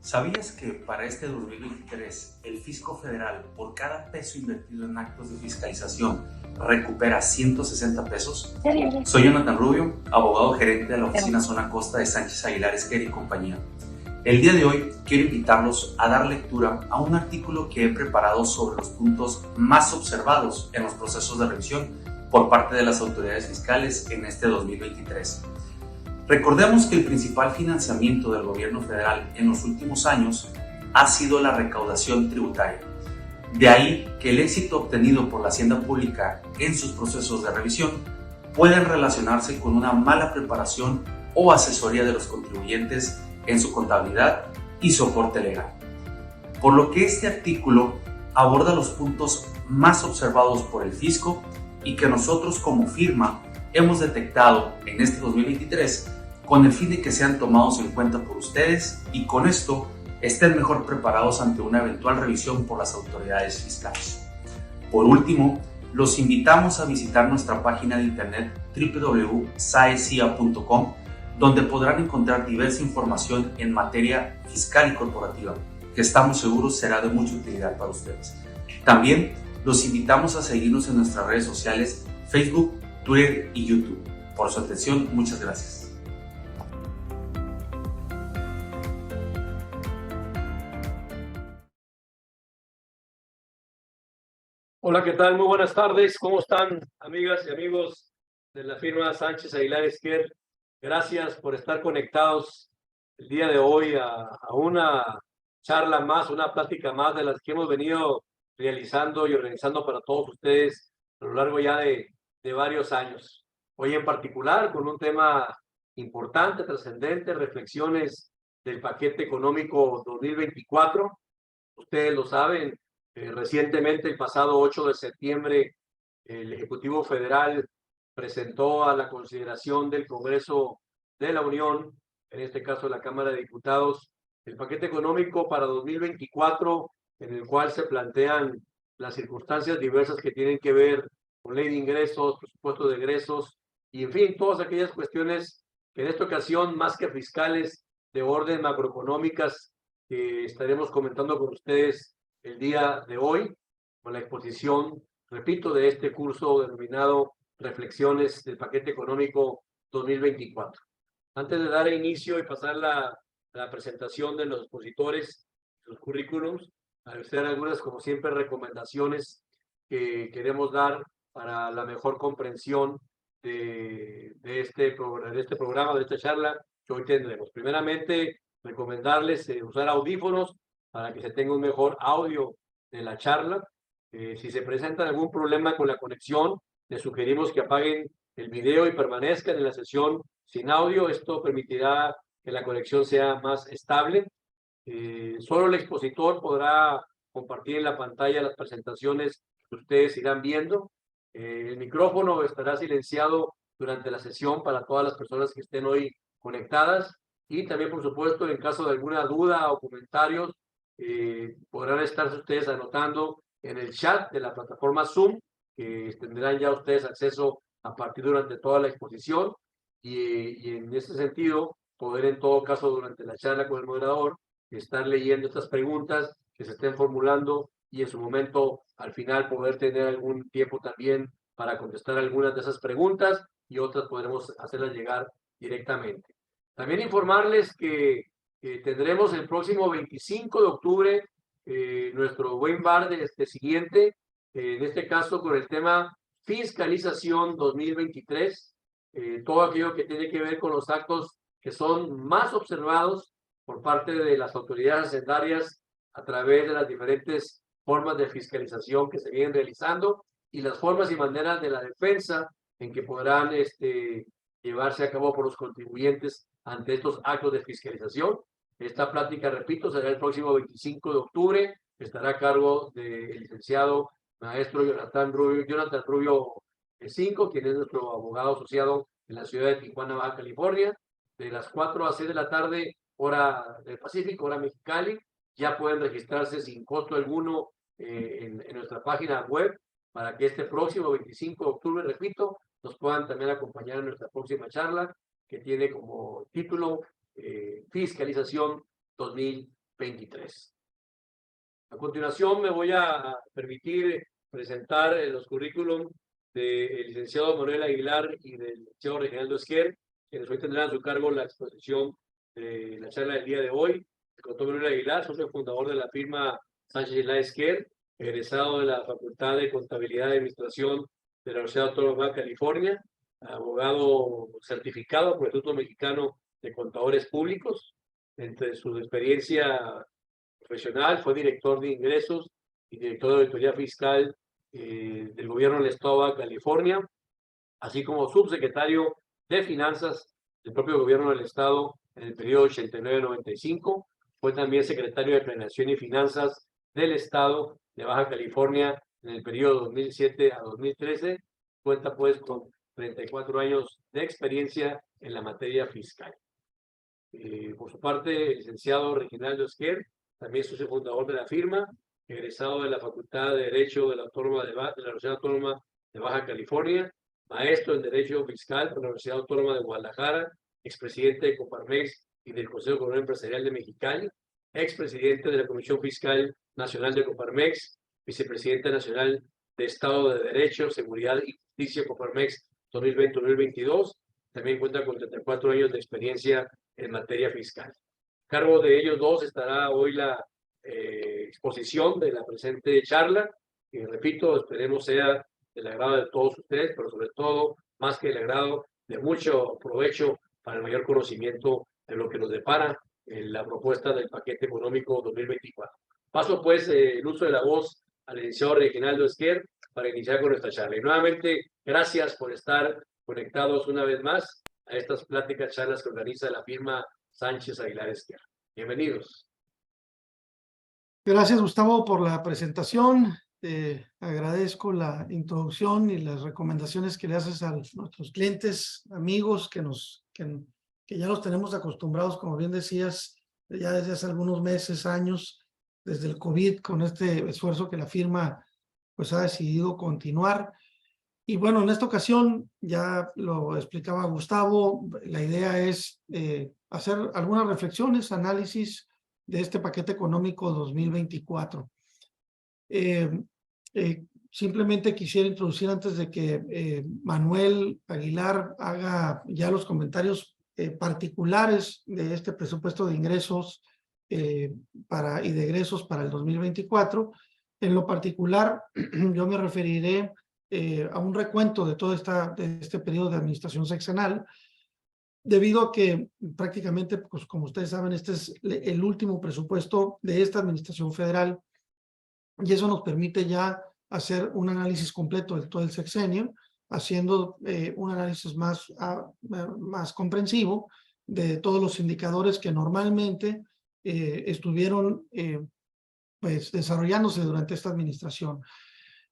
¿Sabías que para este 2023 el Fisco Federal, por cada peso invertido en actos de fiscalización, recupera 160 pesos? Soy Jonathan Rubio, abogado gerente de la oficina Zona Costa de Sánchez Aguilar Esquer y compañía. El día de hoy quiero invitarlos a dar lectura a un artículo que he preparado sobre los puntos más observados en los procesos de revisión por parte de las autoridades fiscales en este 2023. Recordemos que el principal financiamiento del gobierno federal en los últimos años ha sido la recaudación tributaria. De ahí que el éxito obtenido por la Hacienda Pública en sus procesos de revisión pueden relacionarse con una mala preparación o asesoría de los contribuyentes en su contabilidad y soporte legal. Por lo que este artículo aborda los puntos más observados por el fisco y que nosotros como firma hemos detectado en este 2023 con el fin de que sean tomados en cuenta por ustedes y con esto estén mejor preparados ante una eventual revisión por las autoridades fiscales. Por último, los invitamos a visitar nuestra página de internet www.saecia.com, donde podrán encontrar diversa información en materia fiscal y corporativa, que estamos seguros será de mucha utilidad para ustedes. También los invitamos a seguirnos en nuestras redes sociales, Facebook, Twitter y YouTube. Por su atención, muchas gracias. Hola, ¿qué tal? Muy buenas tardes. ¿Cómo están, amigas y amigos de la firma Sánchez Aguilar Esquer? Gracias por estar conectados el día de hoy a una charla más, una plática más de las que hemos venido realizando y organizando para todos ustedes a lo largo ya de varios años. Hoy en particular con un tema importante, trascendente, reflexiones del paquete económico 2024. Ustedes lo saben. Recientemente, el pasado 8 de septiembre, el Ejecutivo Federal presentó a la consideración del Congreso de la Unión, en este caso la Cámara de Diputados, el paquete económico para 2024, en el cual se plantean las circunstancias diversas que tienen que ver con ley de ingresos, presupuesto de egresos y, en fin, todas aquellas cuestiones que en esta ocasión, más que fiscales, de orden macroeconómicas, que estaremos comentando con ustedes el día de hoy, con la exposición, repito, de este curso denominado Reflexiones del Paquete Económico 2024. Antes de dar inicio y pasar la presentación de los expositores, sus currículums, hacer algunas, como siempre, recomendaciones que queremos dar para la mejor comprensión de este programa, de esta charla que hoy tendremos. Primeramente, recomendarles usar audífonos para que se tenga un mejor audio de la charla. Si se presenta algún problema con la conexión, les sugerimos que apaguen el video y permanezcan en la sesión sin audio. Esto permitirá que la conexión sea más estable. Solo el expositor podrá compartir en la pantalla las presentaciones que ustedes irán viendo. El micrófono estará silenciado durante la sesión para todas las personas que estén hoy conectadas. Y también, por supuesto, en caso de alguna duda o comentarios, podrán estar ustedes anotando en el chat de la plataforma Zoom, que tendrán ya ustedes acceso a partir durante toda la exposición y en ese sentido poder en todo caso durante la charla con el moderador estar leyendo estas preguntas que se estén formulando y en su momento al final poder tener algún tiempo también para contestar algunas de esas preguntas y otras podremos hacerlas llegar directamente. También informarles que tendremos el próximo 25 de octubre nuestro buen bar de este siguiente, en este caso con el tema Fiscalización 2023, todo aquello que tiene que ver con los actos que son más observados por parte de las autoridades hacendarias a través de las diferentes formas de fiscalización que se vienen realizando y las formas y maneras de la defensa en que podrán llevarse a cabo por los contribuyentes ante estos actos de fiscalización. Esta plática, repito, será el próximo 25 de octubre. Estará a cargo del licenciado maestro Jonathan Rubio 5, quien es nuestro abogado asociado en la ciudad de Tijuana, Baja California, de las 4 a 6 de la tarde, hora del Pacífico, hora Mexicali. Ya pueden registrarse sin costo alguno en nuestra página web para que este próximo 25 de octubre, repito, nos puedan también acompañar en nuestra próxima charla que tiene como título Fiscalización 2023. 2023. A continuación me voy a permitir presentar los currículum del licenciado Manuel Aguilar y del licenciado Reginaldo Esquer, quienes hoy tendrán a su cargo la exposición de la charla del día de hoy. El doctor Manuel Aguilar, socio fundador de la firma Sánchez Aguilar Esquer, egresado de la Facultad de Contabilidad y Administración de la Universidad Autónoma de California, abogado certificado por el Instituto Mexicano de Contadores Públicos. Entre su experiencia profesional fue director de ingresos y director de auditoría fiscal del gobierno del estado de California, así como subsecretario de finanzas del propio gobierno del estado en el periodo 89-95. Fue también secretario de planeación y finanzas del estado de Baja California en el periodo 2007 a 2013. Cuenta pues con 34 años de experiencia en la materia fiscal. Por su parte, el licenciado Reginaldo Esquer, también socio fundador de la firma, egresado de la Facultad de Derecho de la Universidad Autónoma de Baja California, maestro en Derecho Fiscal por la Universidad Autónoma de Guadalajara, expresidente de Coparmex y del Consejo Comunal Empresarial de Mexicali, expresidente de la Comisión Fiscal Nacional de Coparmex, vicepresidente nacional de Estado de Derecho, Seguridad y Justicia Coparmex 2020-2022. También cuenta con 34 años de experiencia en materia fiscal. A cargo de ellos dos estará hoy la exposición de la presente charla, que repito, esperemos sea del agrado de todos ustedes, pero sobre todo, más que del agrado, de mucho provecho para el mayor conocimiento de lo que nos depara en la propuesta del paquete económico 2024. Paso pues el uso de la voz al licenciado Reginaldo Esquer para iniciar con nuestra charla. Y nuevamente, gracias por estar conectados una vez más a estas pláticas, charlas que organiza la firma Sánchez Aguilar Esquer. Bienvenidos. Gracias, Gustavo, por la presentación. Agradezco la introducción y las recomendaciones que le haces a nuestros clientes, amigos, que ya los tenemos acostumbrados, como bien decías, ya desde hace algunos meses, años, desde el COVID, con este esfuerzo que la firma pues ha decidido continuar. Y bueno, en esta ocasión, ya lo explicaba Gustavo, la idea es hacer algunas reflexiones, análisis de este paquete económico 2024. Simplemente quisiera introducir antes de que Manuel Aguilar haga ya los comentarios particulares de este presupuesto de ingresos y de egresos para el 2024. En lo particular, yo me referiré a un recuento de todo este periodo de administración sexenal, debido a que prácticamente, pues como ustedes saben, este es el último presupuesto de esta administración federal, y eso nos permite ya hacer un análisis completo de todo el sexenio, haciendo un análisis más comprensivo de todos los indicadores que normalmente estuvieron pues desarrollándose durante esta administración.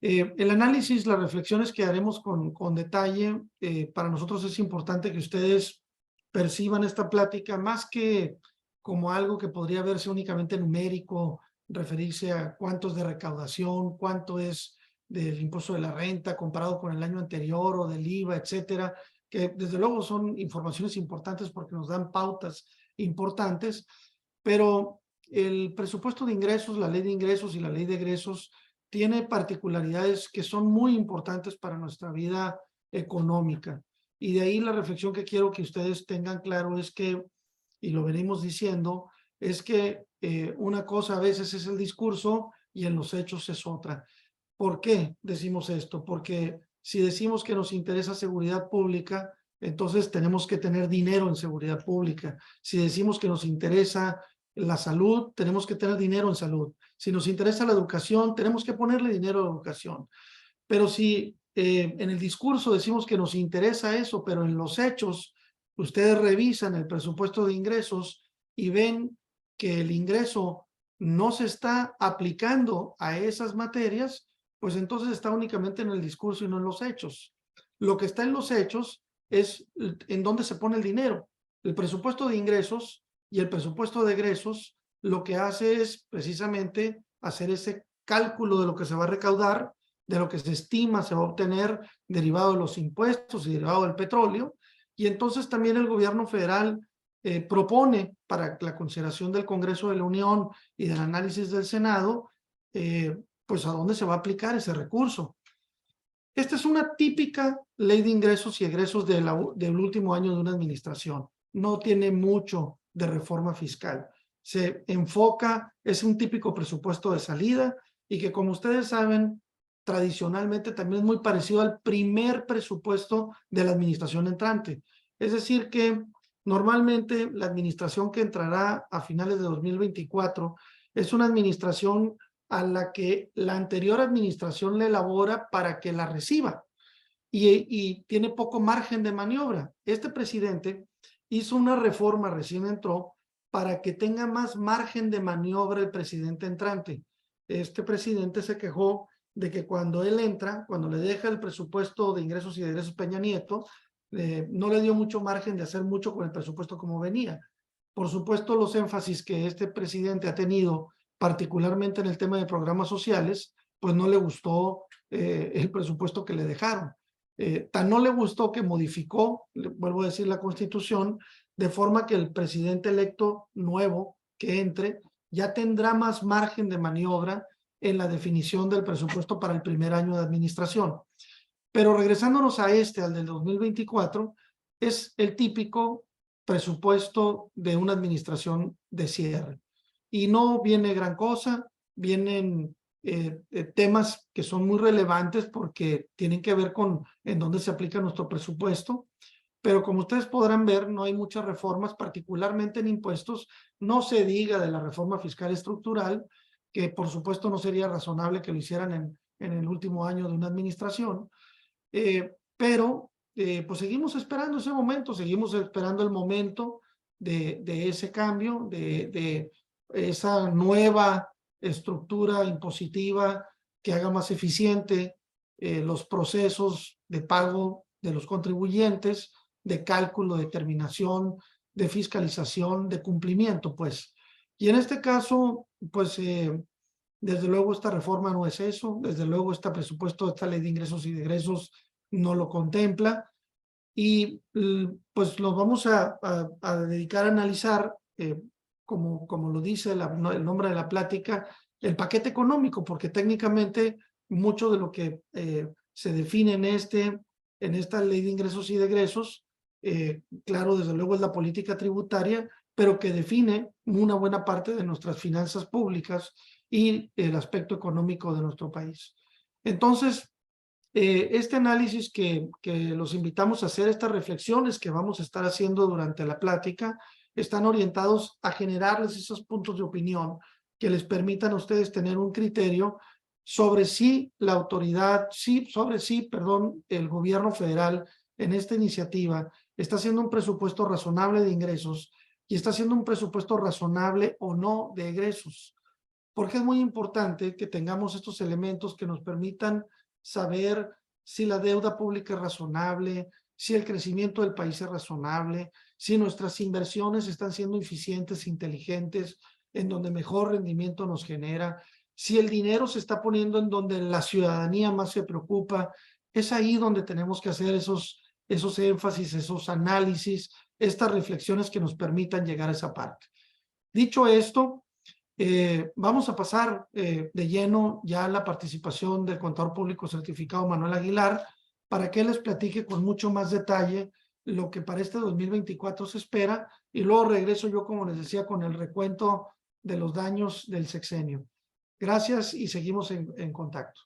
El análisis, las reflexiones que haremos con detalle, para nosotros es importante que ustedes perciban esta plática más que como algo que podría verse únicamente numérico, referirse a cuánto es de recaudación, cuánto es del impuesto de la renta comparado con el año anterior o del IVA, etcétera, que desde luego son informaciones importantes porque nos dan pautas importantes, pero el presupuesto de ingresos, la ley de ingresos y la ley de egresos tiene particularidades que son muy importantes para nuestra vida económica. Y de ahí la reflexión que quiero que ustedes tengan claro es que, y lo venimos diciendo, es que una cosa a veces es el discurso y en los hechos es otra. ¿Por qué decimos esto? Porque si decimos que nos interesa seguridad pública, entonces tenemos que tener dinero en seguridad pública. Si decimos que nos interesa la salud, tenemos que tener dinero en salud. Si nos interesa la educación, tenemos que ponerle dinero a la educación. Pero si en el discurso decimos que nos interesa eso, pero en los hechos, ustedes revisan el presupuesto de ingresos y ven que el ingreso no se está aplicando a esas materias, pues entonces está únicamente en el discurso y no en los hechos. Lo que está en los hechos es en dónde se pone el dinero. El presupuesto de ingresos y el presupuesto de egresos lo que hace es precisamente hacer ese cálculo de lo que se va a recaudar, de lo que se estima se va a obtener derivado de los impuestos y derivado del petróleo, y entonces también el gobierno federal propone para la consideración del Congreso de la Unión y del análisis del Senado, pues a dónde se va a aplicar ese recurso. Esta es una típica ley de ingresos y egresos del último año de una administración. No tiene mucho de reforma fiscal. Se enfoca, es un típico presupuesto de salida y que, como ustedes saben, tradicionalmente también es muy parecido al primer presupuesto de la administración entrante. Es decir que normalmente la administración que entrará a finales de 2024 es una administración a la que la anterior administración le elabora para que la reciba y tiene poco margen de maniobra. Este presidente hizo una reforma, recién entró, para que tenga más margen de maniobra el presidente entrante. Este presidente se quejó de que cuando él entra, cuando le deja el presupuesto de ingresos y de egresos Peña Nieto, no le dio mucho margen de hacer mucho con el presupuesto como venía. Por supuesto, los énfasis que este presidente ha tenido, particularmente en el tema de programas sociales, pues no le gustó el presupuesto que le dejaron. Tan no le gustó que modificó, vuelvo a decir, la Constitución, de forma que el presidente electo nuevo que entre ya tendrá más margen de maniobra en la definición del presupuesto para el primer año de administración. Pero regresándonos a al del 2024, es el típico presupuesto de una administración de cierre. Y no viene gran cosa, vienen temas que son muy relevantes porque tienen que ver con en dónde se aplica nuestro presupuesto, pero como ustedes podrán ver, no hay muchas reformas, particularmente en impuestos, no se diga de la reforma fiscal estructural, que por supuesto no sería razonable que lo hicieran en el último año de una administración, pero pues seguimos esperando ese momento, seguimos esperando el momento de ese cambio, de esa nueva estructura impositiva que haga más eficiente los procesos de pago de los contribuyentes, de cálculo, determinación, de fiscalización, de cumplimiento, pues. Y en este caso, pues, desde luego esta reforma no es eso, desde luego este presupuesto, esta ley de ingresos y de egresos no lo contempla, y pues nos vamos a dedicar a analizar, como lo dice el nombre de la plática, el paquete económico, porque técnicamente mucho de lo que se define en esta ley de ingresos y de egresos, claro, desde luego es la política tributaria, pero que define una buena parte de nuestras finanzas públicas y el aspecto económico de nuestro país. Entonces, este análisis que los invitamos a hacer, estas reflexiones que vamos a estar haciendo durante la plática, están orientados a generarles esos puntos de opinión que les permitan a ustedes tener un criterio sobre si la autoridad, perdón, el gobierno federal en esta iniciativa está haciendo un presupuesto razonable de ingresos y está haciendo un presupuesto razonable o no de egresos. Porque es muy importante que tengamos estos elementos que nos permitan saber si la deuda pública es razonable, si el crecimiento del país es razonable, si nuestras inversiones están siendo eficientes, inteligentes, en donde mejor rendimiento nos genera, si el dinero se está poniendo en donde la ciudadanía más se preocupa. Es ahí donde tenemos que hacer esos énfasis, esos análisis, estas reflexiones que nos permitan llegar a esa parte. Dicho esto, vamos a pasar de lleno ya a la participación del contador público certificado Manuel Aguilar para que él les platique con mucho más detalle lo que para este 2024 se espera, y luego regreso yo, como les decía, con el recuento de los daños del sexenio. Gracias y seguimos en contacto.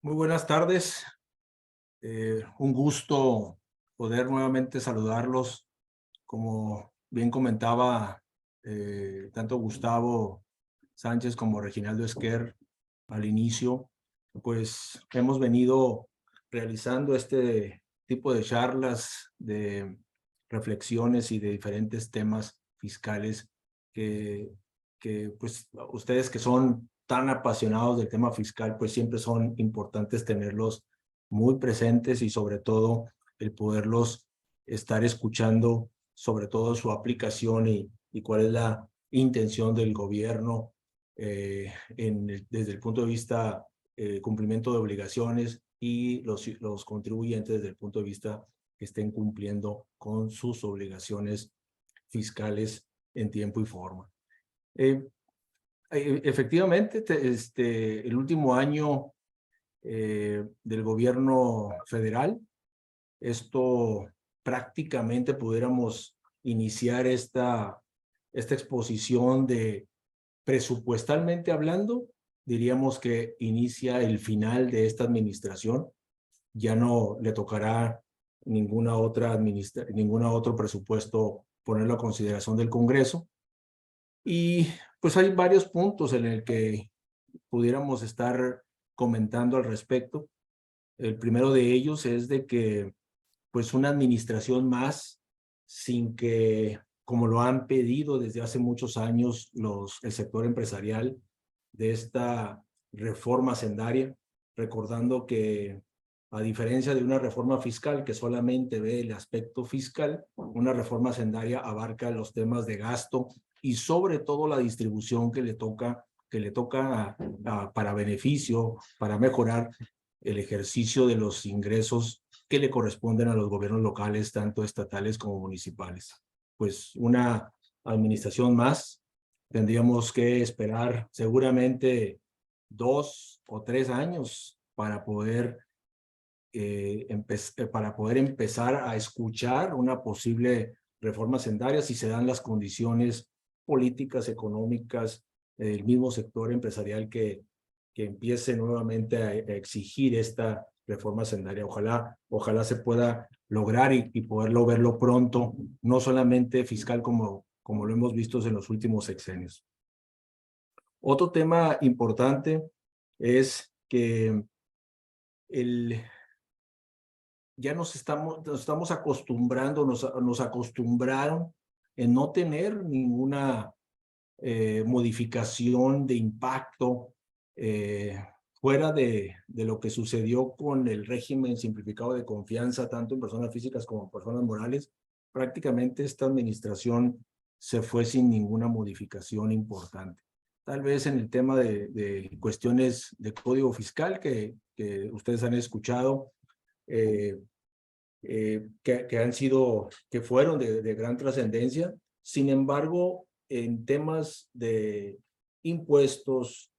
Muy buenas tardes. Un gusto poder nuevamente saludarlos. Como bien comentaba tanto Gustavo Sánchez como Reginaldo Esquer al inicio, pues hemos venido realizando este tipo de charlas, de reflexiones y de diferentes temas fiscales que pues ustedes que son tan apasionados del tema fiscal, pues siempre son importantes tenerlos muy presentes y sobre todo el poderlos estar escuchando, sobre todo su aplicación y cuál es la intención del gobierno desde el punto de vista cumplimiento de obligaciones y los contribuyentes desde el punto de vista que estén cumpliendo con sus obligaciones fiscales en tiempo y forma. Efectivamente, el último año del gobierno federal, esto prácticamente pudiéramos iniciar esta exposición de presupuestalmente hablando, diríamos que inicia el final de esta administración. Ya no le tocará ningún otro presupuesto ponerlo a consideración del Congreso. Y pues hay varios puntos en el que pudiéramos estar comentando al respecto. El primero de ellos es de que pues una administración más, sin que, como lo han pedido desde hace muchos años el sector empresarial, de esta reforma hacendaria, recordando que a diferencia de una reforma fiscal que solamente ve el aspecto fiscal, una reforma hacendaria abarca los temas de gasto y sobre todo la distribución que le toca para beneficio, para mejorar el ejercicio de los ingresos que le corresponden a los gobiernos locales, tanto estatales como municipales. Pues una administración más, tendríamos que esperar seguramente 2 o 3 años para poder empezar a escuchar una posible reforma hacendaria si se dan las condiciones políticas, económicas, del mismo sector empresarial que empiece nuevamente a exigir esta reforma hacendaria. Ojalá se pueda lograr y poderlo verlo pronto, no solamente fiscal como lo hemos visto en los últimos sexenios. Otro tema importante es que ya nos estamos acostumbrando, nos acostumbraron en no tener ninguna modificación de impacto fuera de lo que sucedió con el régimen simplificado de confianza, tanto en personas físicas como en personas morales. Prácticamente esta administración se fue sin ninguna modificación importante. Tal vez en el tema de cuestiones de código fiscal que ustedes han escuchado, que fueron de gran trascendencia. Sin embargo, en temas de impuestos,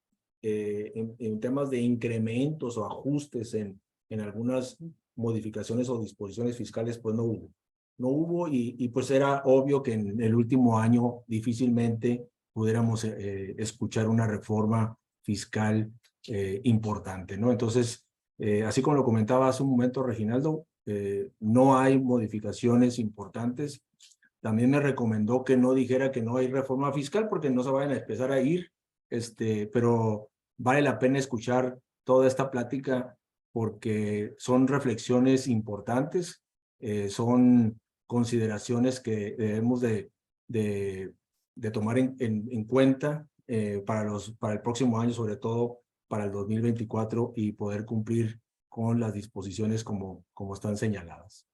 en temas de incrementos o ajustes en algunas modificaciones o disposiciones fiscales, pues no hubo. No hubo y pues era obvio que en el último año difícilmente pudiéramos escuchar una reforma fiscal importante, ¿no? Entonces, así como lo comentaba hace un momento Reginaldo, no hay modificaciones importantes. También me recomendó que no dijera que no hay reforma fiscal porque no se vayan a empezar a ir, pero vale la pena escuchar toda esta plática porque son reflexiones importantes, son consideraciones que debemos de tomar en cuenta para el próximo año, sobre todo para el 2024 y poder cumplir con las disposiciones como están señaladas.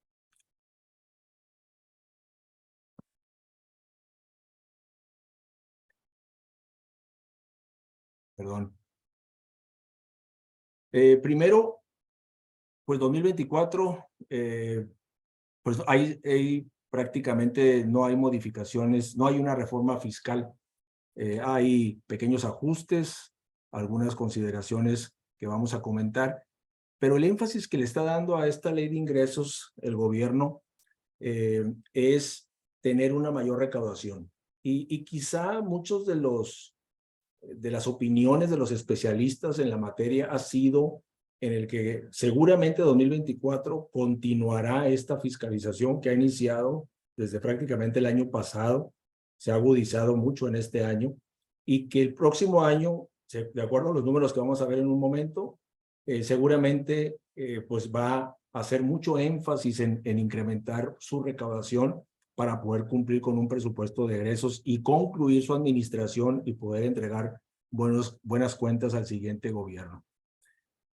Perdón. Primero, pues 2024, pues hay prácticamente no hay modificaciones, no hay una reforma fiscal. Hay pequeños ajustes, algunas consideraciones que vamos a comentar, pero el énfasis que le está dando a esta ley de ingresos el gobierno es tener una mayor recaudación. Y quizá muchos de las opiniones de los especialistas en la materia ha sido en el que seguramente 2024 continuará esta fiscalización que ha iniciado desde prácticamente el año pasado, se ha agudizado mucho en este año, y que el próximo año, de acuerdo a los números que vamos a ver en un momento, seguramente pues va a hacer mucho énfasis en incrementar su recaudación para poder cumplir con un presupuesto de egresos y concluir su administración y poder entregar buenas cuentas al siguiente gobierno.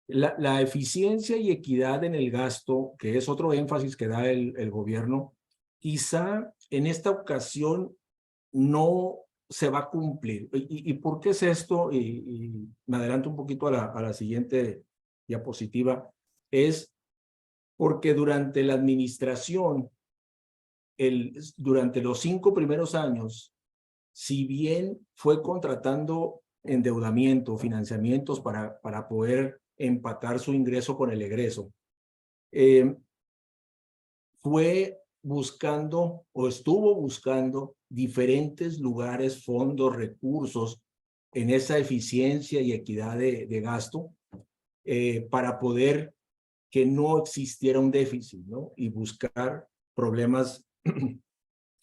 La eficiencia y equidad en el gasto, que es otro énfasis que da el gobierno, quizá en esta ocasión no se va a cumplir. ¿Y por qué es esto? Y me adelanto un poquito a la siguiente diapositiva. Es porque durante la administración, durante los 5 primeros años, si bien fue contratando endeudamiento, financiamientos para poder empatar su ingreso con el egreso, fue buscando o estuvo buscando diferentes lugares, fondos, recursos en esa eficiencia y equidad de gasto para poder que no existiera un déficit, ¿no? Y buscar problemas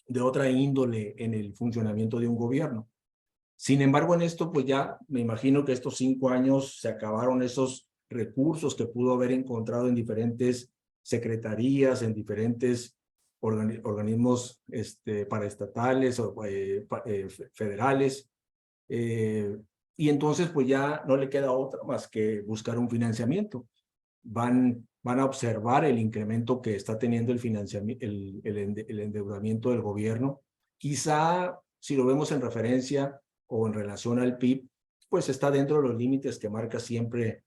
de otra índole en el funcionamiento de un gobierno. Sin embargo, en esto, pues ya me imagino que estos 5 años se acabaron esos recursos que pudo haber encontrado en diferentes secretarías, en diferentes organismos paraestatales o federales. Y entonces, pues ya no le queda otra más que buscar un financiamiento. Van a observar el incremento que está teniendo el financiamiento, el endeudamiento del gobierno. Quizá, si lo vemos en referencia o en relación al PIB, pues está dentro de los límites que marca siempre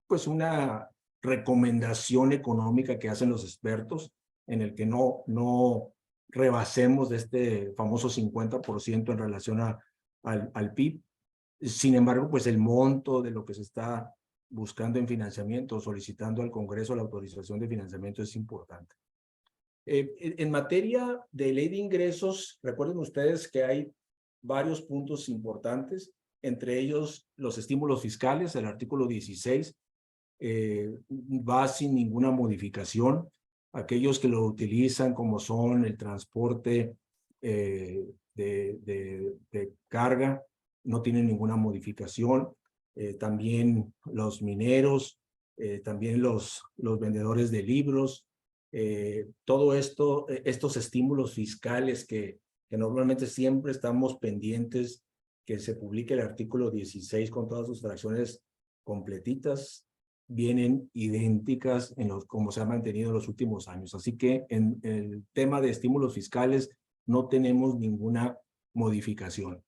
pues una recomendación económica que hacen los expertos, en el que no rebasemos de este famoso 50% en relación al PIB. Sin embargo, pues el monto de lo que se está buscando en financiamiento, solicitando al Congreso la autorización de financiamiento es importante. En materia de ley de ingresos, recuerden ustedes que hay varios puntos importantes, entre ellos los estímulos fiscales. El artículo 16 va sin ninguna modificación. Aquellos que lo utilizan, como son el transporte de carga, no tienen ninguna modificación. También los mineros, también los vendedores de libros, todo esto, estos estímulos fiscales que normalmente siempre estamos pendientes que se publique el artículo 16 con todas sus fracciones completitas, vienen idénticas como se ha mantenido en los últimos años. Así que en el tema de estímulos fiscales no tenemos ninguna modificación.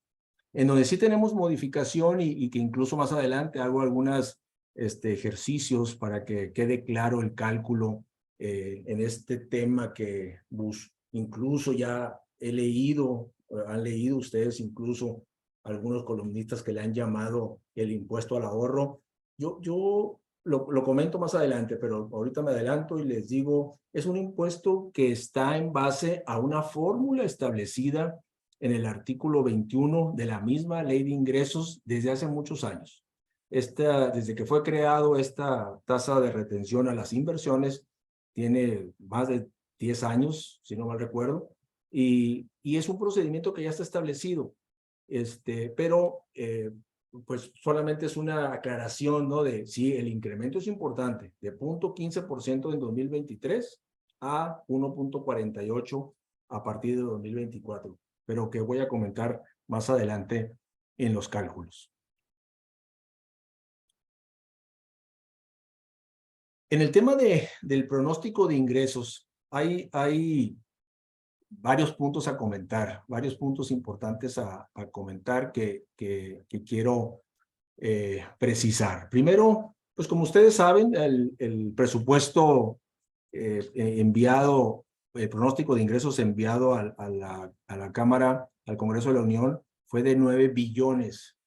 En donde sí tenemos modificación y que incluso más adelante hago algunos ejercicios para que quede claro el cálculo en este tema que incluso ya he leído, han leído ustedes incluso algunos columnistas que le han llamado el impuesto al ahorro. Yo lo comento más adelante, pero ahorita me adelanto y les digo, es un impuesto que está en base a una fórmula establecida en el artículo 21 de la misma ley de ingresos desde hace muchos años. Desde que fue creado esta tasa de retención a las inversiones, tiene más de 10 años, si no mal recuerdo, y es un procedimiento que ya está establecido, pero pues solamente es una aclaración, ¿no? De si el incremento es importante, de 0.15% en 2023 a 1.48% a partir de 2024, pero que voy a comentar más adelante en los cálculos. En el tema del pronóstico de ingresos, hay varios puntos a comentar, varios puntos importantes a comentar que quiero precisar. Primero, pues como ustedes saben, el presupuesto enviado, el pronóstico de ingresos enviado a la Cámara, al Congreso de la Unión, fue de 9 billones,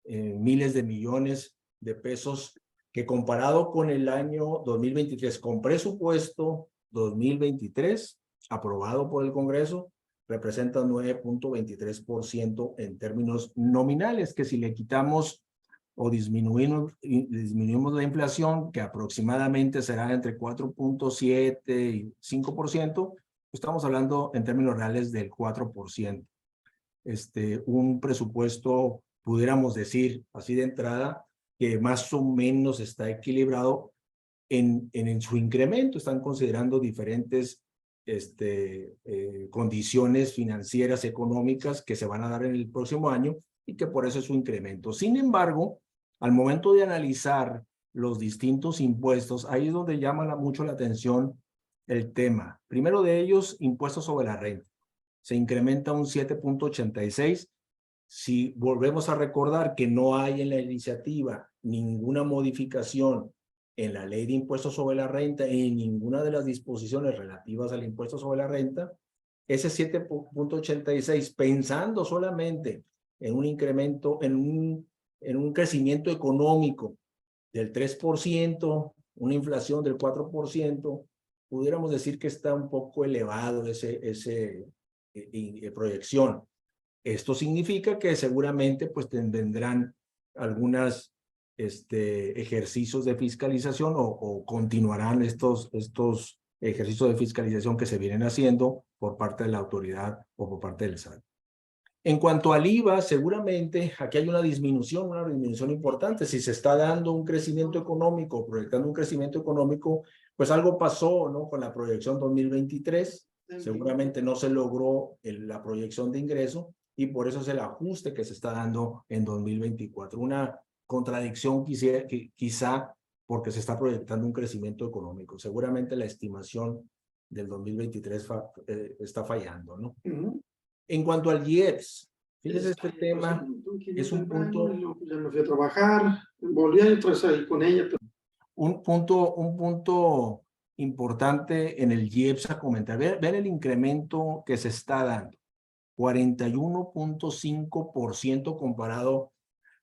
miles de millones de pesos, que comparado con el año 2023, con presupuesto 2023, aprobado por el Congreso, representa 9.23% en términos nominales, que si le quitamos o disminuimos la inflación, que aproximadamente será entre 4.7 y 5%, estamos hablando en términos reales del 4%. Un presupuesto, pudiéramos decir así de entrada, que más o menos está equilibrado en su incremento. Están considerando diferentes condiciones financieras, económicas que se van a dar en el próximo año y que por eso es su incremento. Sin embargo, al momento de analizar los distintos impuestos, ahí es donde llama mucho la atención el tema. Primero de ellos, impuestos sobre la renta. Se incrementa un 7.86. Si volvemos a recordar que no hay en la iniciativa ninguna modificación en la ley de impuestos sobre la renta, en ninguna de las disposiciones relativas al impuesto sobre la renta, ese 7.86, pensando solamente en un incremento, en un crecimiento económico del 3%, una inflación del 4%, pudiéramos decir que está un poco elevado ese proyección. Esto significa que seguramente pues tendrán algunos ejercicios de fiscalización o continuarán estos ejercicios de fiscalización que se vienen haciendo por parte de la autoridad o por parte del SAT. En cuanto al IVA, seguramente aquí hay una disminución importante. Si se está dando un crecimiento económico, proyectando un crecimiento económico, pues algo pasó, ¿no? Con la proyección 2023, seguramente no se logró la proyección de ingreso y por eso es el ajuste que se está dando en 2024. Una contradicción quizá porque se está proyectando un crecimiento económico. Seguramente la estimación del 2023 está fallando, ¿no? En cuanto al IEPS, fíjese, este tema es un punto... Ya me fui a trabajar, volví a entrar ahí con ella. Un punto importante en el IEPS a comentar. Ver el incremento que se está dando. 41.5% comparado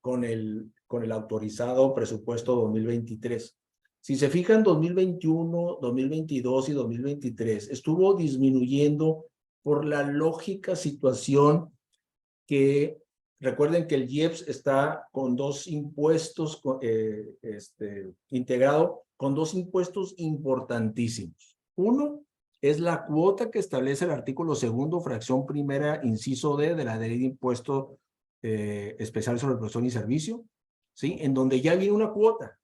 con el autorizado presupuesto 2023. Si se fijan, 2021, 2022 y 2023 estuvo disminuyendo por la lógica situación que, recuerden que el IEPS está con dos impuestos, integrado con dos impuestos importantísimos. Uno es la cuota que establece el artículo 2º, fracción primera, inciso D de la ley de impuesto especial sobre producción y servicio, ¿sí? En donde ya viene una cuota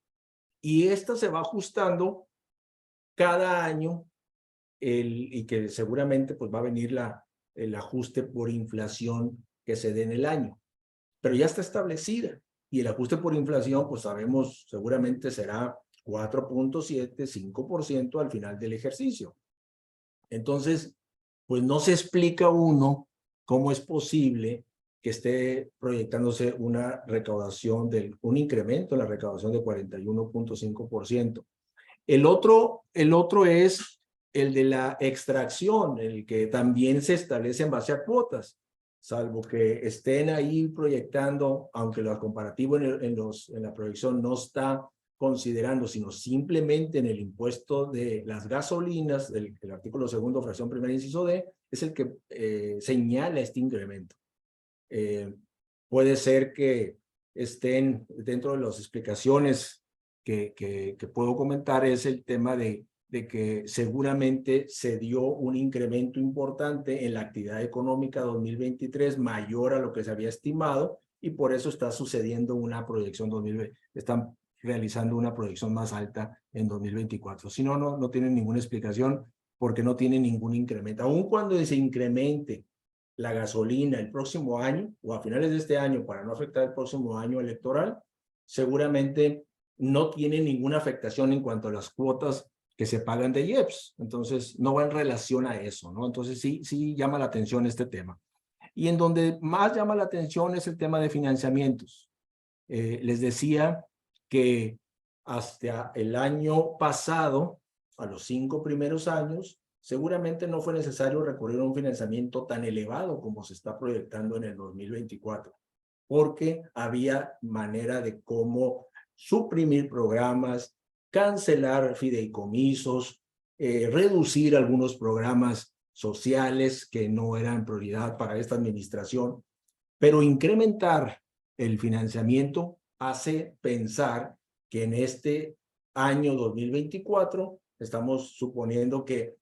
y esta se va ajustando cada año y que seguramente pues va a venir el ajuste por inflación que se dé en el año, pero ya está establecida y el ajuste por inflación pues sabemos seguramente será 4.7, 5% al final del ejercicio. Entonces, pues no se explica uno cómo es posible que esté proyectándose una recaudación un incremento en la recaudación de 41.5%. El otro es el de la extracción, el que también se establece en base a cuotas, salvo que estén ahí proyectando, aunque lo comparativo en la proyección no está considerando, sino simplemente en el impuesto de las gasolinas, el artículo 2º, fracción primera, inciso D, es el que señala este incremento. Puede ser que estén dentro de las explicaciones que puedo comentar, es el tema de que seguramente se dio un incremento importante en la actividad económica 2023 mayor a lo que se había estimado y por eso está sucediendo una proyección 2020. Están realizando una proyección más alta en 2024. Si no, no tienen ninguna explicación porque no tienen ningún incremento. Aun cuando se incremente la gasolina el próximo año o a finales de este año para no afectar el próximo año electoral, seguramente no tiene ninguna afectación en cuanto a las cuotas que se pagan de IEPS. Entonces, no va en relación a eso, ¿no? Entonces, sí llama la atención este tema. Y en donde más llama la atención es el tema de financiamientos. Les decía que hasta el año pasado, a los 5 primeros años, seguramente no fue necesario recurrir a un financiamiento tan elevado como se está proyectando en el 2024, porque había manera de cómo suprimir programas, cancelar fideicomisos, reducir algunos programas sociales que no eran prioridad para esta administración, pero incrementar el financiamiento hace pensar que en este año 2024 estamos suponiendo que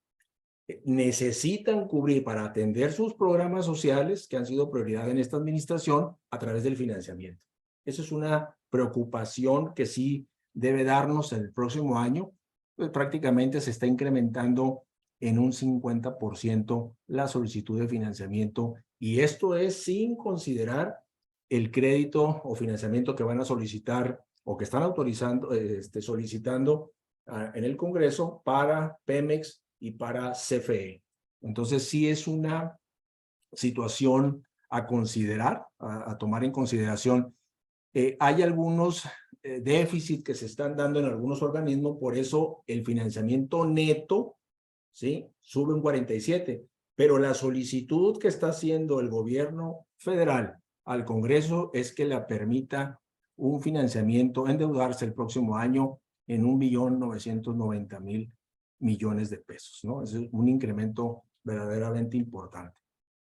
necesitan cubrir para atender sus programas sociales que han sido prioridad en esta administración a través del financiamiento. Eso es una preocupación que sí debe darnos en el próximo año. Pues prácticamente se está incrementando en un 50% la solicitud de financiamiento, y esto es sin considerar el crédito o financiamiento que van a solicitar o que están autorizando, solicitando en el Congreso para Pemex y para CFE. Entonces sí es una situación a considerar, a tomar en consideración. Hay algunos déficits que se están dando en algunos organismos, por eso el financiamiento neto, ¿sí?, sube un 47%, pero la solicitud que está haciendo el gobierno federal al Congreso es que le permita un financiamiento, endeudarse el próximo año en 1.990.000 millones de pesos, ¿no? Es un incremento verdaderamente importante.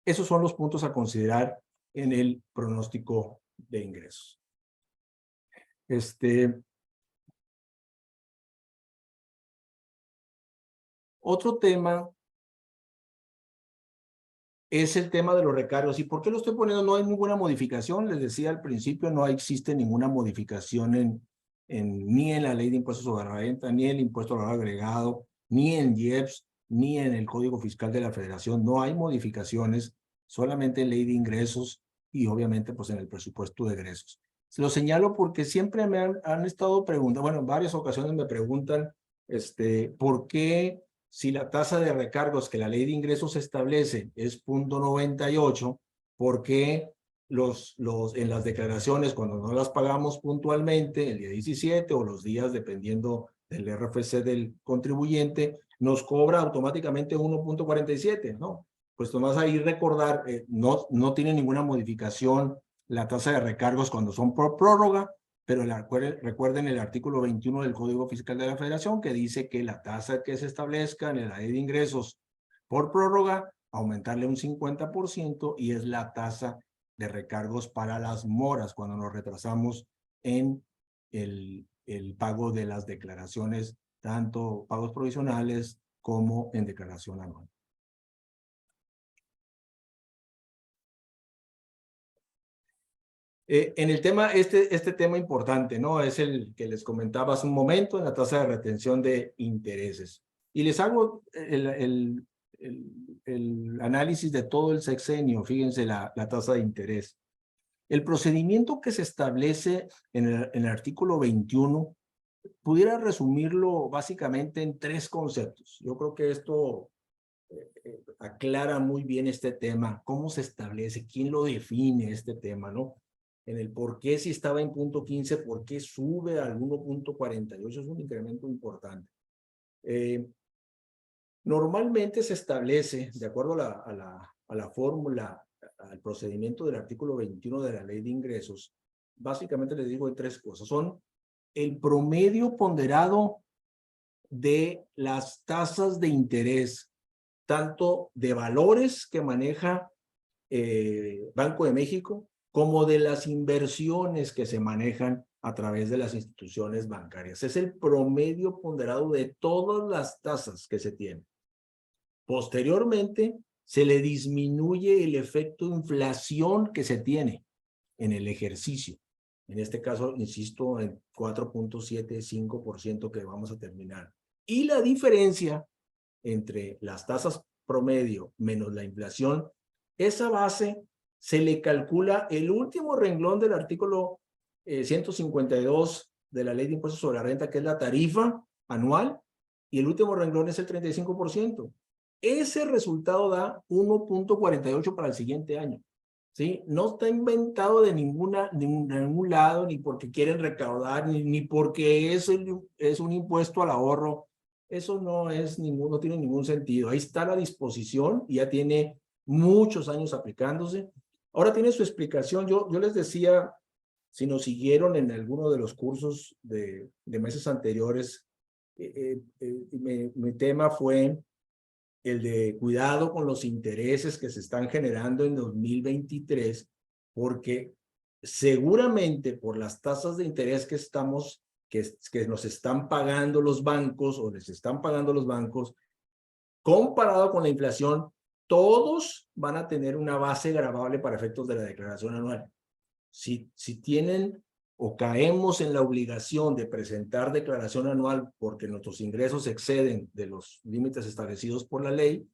Esos son los puntos a considerar en el pronóstico de ingresos. Otro tema es el tema de los recargos. ¿Y por qué lo estoy poniendo? No hay ninguna modificación. Les decía al principio, no existe ninguna modificación ni en la ley de impuestos sobre la renta, ni en el impuesto al valor agregado, ni en IEPS, ni en el Código Fiscal de la Federación. No hay modificaciones, solamente en ley de ingresos y obviamente pues en el presupuesto de egresos. Se lo señalo porque siempre me han estado preguntando, bueno, en varias ocasiones me preguntan, ¿por qué si la tasa de recargos que la ley de ingresos establece es 0.98, por qué en las declaraciones, cuando no las pagamos puntualmente, el día 17 o los días dependiendo del RFC del contribuyente, nos cobra automáticamente 1.47, ¿no? Pues nomás ahí recordar, no tiene ninguna modificación la tasa de recargos cuando son por prórroga, pero recuerden el artículo 21 del Código Fiscal de la Federación, que dice que la tasa que se establezca en la ley de ingresos por prórroga, aumentarle un 50%, y es la tasa de recargos para las moras cuando nos retrasamos en el pago de las declaraciones, tanto pagos provisionales como en declaración anual. En el tema, este tema importante, ¿no? Es el que les comentaba hace un momento, en la tasa de retención de intereses. Y les hago el análisis de todo el sexenio. Fíjense la tasa de interés. El procedimiento que se establece en el artículo 21, pudiera resumirlo básicamente en 3 conceptos. Yo creo que esto aclara muy bien este tema, cómo se establece, quién lo define este tema, ¿no? En el por qué, si estaba en 0.15, por qué sube al 1.48, es un incremento importante. Normalmente se establece, de acuerdo a la fórmula, al procedimiento del artículo 21 de la Ley de Ingresos, básicamente les digo de 3 cosas. Son el promedio ponderado de las tasas de interés, tanto de valores que maneja Banco de México, como de las inversiones que se manejan a través de las instituciones bancarias. Es el promedio ponderado de todas las tasas que se tienen. Posteriormente, se le disminuye el efecto de inflación que se tiene en el ejercicio. En este caso, insisto, en 4.75% que vamos a terminar. Y la diferencia entre las tasas promedio menos la inflación, esa base se le calcula el último renglón del artículo 152 de la Ley de Impuestos sobre la Renta, que es la tarifa anual, y el último renglón es el 35%. Ese resultado da 1.48 para el siguiente año, ¿sí? No está inventado de ningún lado, ni porque quieren recaudar, ni porque es un impuesto al ahorro. Eso no tiene ningún sentido. Ahí está la disposición y ya tiene muchos años aplicándose. Ahora tiene su explicación. Yo les decía, si nos siguieron en alguno de los cursos de meses anteriores, mi tema fue el de cuidado con los intereses que se están generando en 2023, porque seguramente por las tasas de interés que nos están pagando los bancos o les están pagando los bancos, comparado con la inflación, todos van a tener una base gravable para efectos de la declaración anual. Si tienen o caemos en la obligación de presentar declaración anual porque nuestros ingresos exceden de los límites establecidos por la ley,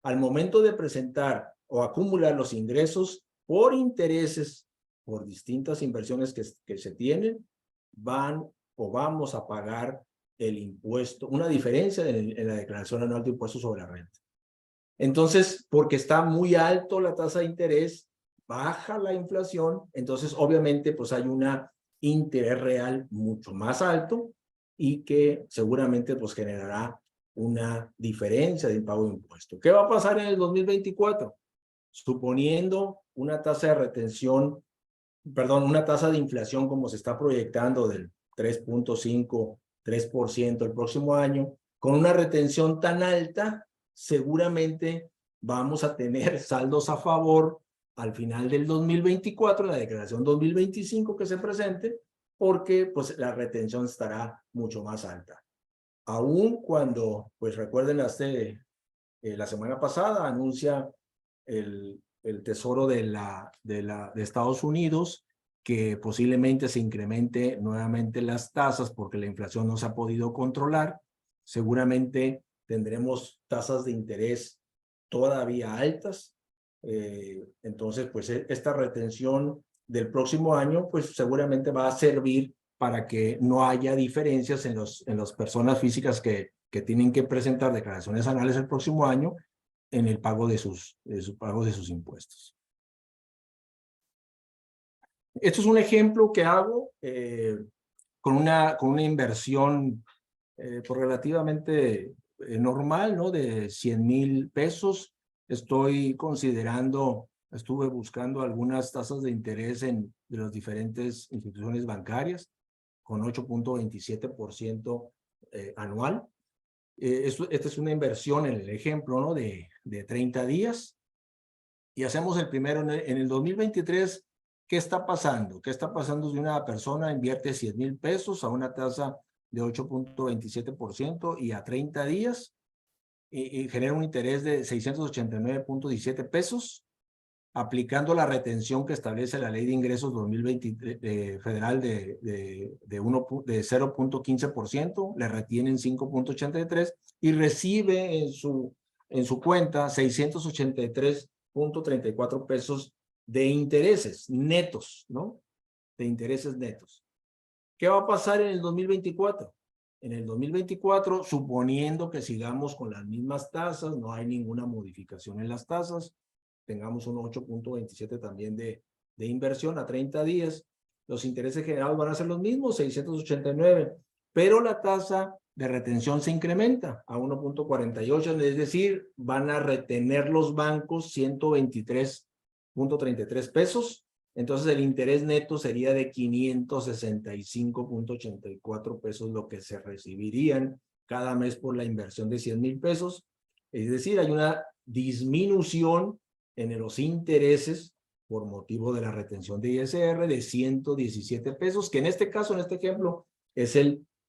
al momento de presentar o acumular los ingresos por intereses por distintas inversiones que se tienen, vamos a pagar el impuesto, una diferencia en la declaración anual de impuestos sobre la renta. Entonces, porque está muy alto la tasa de interés, baja la inflación, entonces obviamente pues hay un interés real mucho más alto y que seguramente pues generará una diferencia de pago de impuestos. ¿Qué va a pasar en el 2024? Suponiendo una tasa de retención, perdón, una tasa de inflación como se está proyectando del 3.5, 3% el próximo año, con una retención tan alta, seguramente vamos a tener saldos a favor al final del 2024, la declaración 2025 que se presente, porque pues la retención estará mucho más alta. Aún cuando, pues recuerden, la semana pasada anuncia el Tesoro de Estados Unidos que posiblemente se incremente nuevamente las tasas porque la inflación no se ha podido controlar. Seguramente tendremos tasas de interés todavía altas. Entonces, pues esta retención del próximo año, pues seguramente va a servir para que no haya diferencias en las personas físicas que tienen que presentar declaraciones anuales el próximo año en el pago de sus impuestos. Esto es un ejemplo que hago con una inversión pues relativamente normal, ¿no? De 100,000 pesos. Estuve buscando algunas tasas de interés de las diferentes instituciones bancarias con 8.27% anual. Esta es una inversión en el ejemplo, ¿no? de 30 días. Y hacemos el primero en el 2023. ¿Qué está pasando? ¿Qué está pasando si una persona invierte 100,000 pesos a una tasa de 8.27% y a 30 días y genera un interés de 689.17 pesos? Aplicando la retención que establece la Ley de Ingresos 2020 federal de 0.15%, le retienen 5.83 y recibe en su cuenta 683.34 pesos de intereses netos, ¿no? De intereses netos. ¿Qué va a pasar en el 2024? En el 2024, suponiendo que sigamos con las mismas tasas, no hay ninguna modificación en las tasas, tengamos un 8.27 también de inversión a 30 días, los intereses generados van a ser los mismos, 689, pero la tasa de retención se incrementa a 1.48, es decir, van a retener los bancos 123.33 pesos, entonces el interés neto sería de 565.84 pesos lo que se recibirían cada mes por la inversión de 100,000 pesos, es decir, hay una disminución en los intereses por motivo de la retención de ISR de 117 pesos, que en este caso, en este ejemplo, es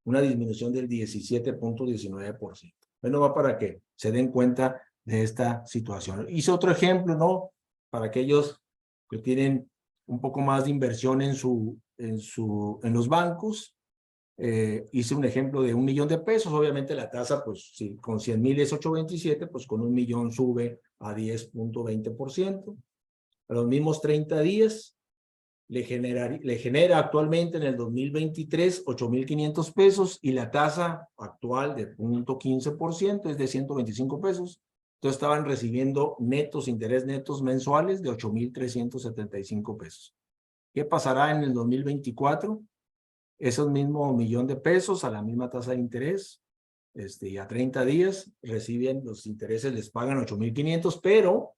una disminución del 17.19%. Bueno, va para que se den cuenta de esta situación. Hice otro ejemplo, ¿no? Para aquellos que tienen un poco más de inversión en los bancos. Hice un ejemplo de 1,000,000 de pesos. Obviamente la tasa, pues si con 100,000 es 8.27, pues con 1,000,000 sube a 10.20%. A los mismos 30 días le genera actualmente en el 2023 8,500 pesos y la tasa actual de 0.15% es de 125 pesos. Entonces estaban recibiendo interés netos mensuales de 8,375 pesos. ¿Qué pasará en el 2024? Esos mismos 1,000,000 de pesos a la misma tasa de interés, y a 30 días reciben los intereses, les pagan 8,500, pero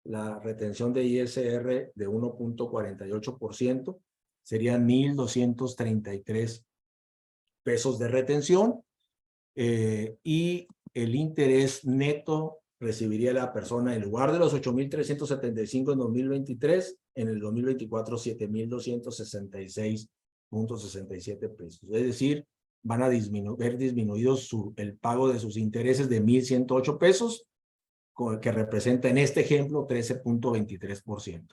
la retención de ISR de 1.48% serían 1,233 pesos de retención, y el interés neto recibiría la persona en lugar de los 8,375 en 2023, en el 2024 7,266.67 pesos. Es decir, van a ver disminuido el pago de sus intereses de 1,108 pesos, que representa en este ejemplo 13,23%.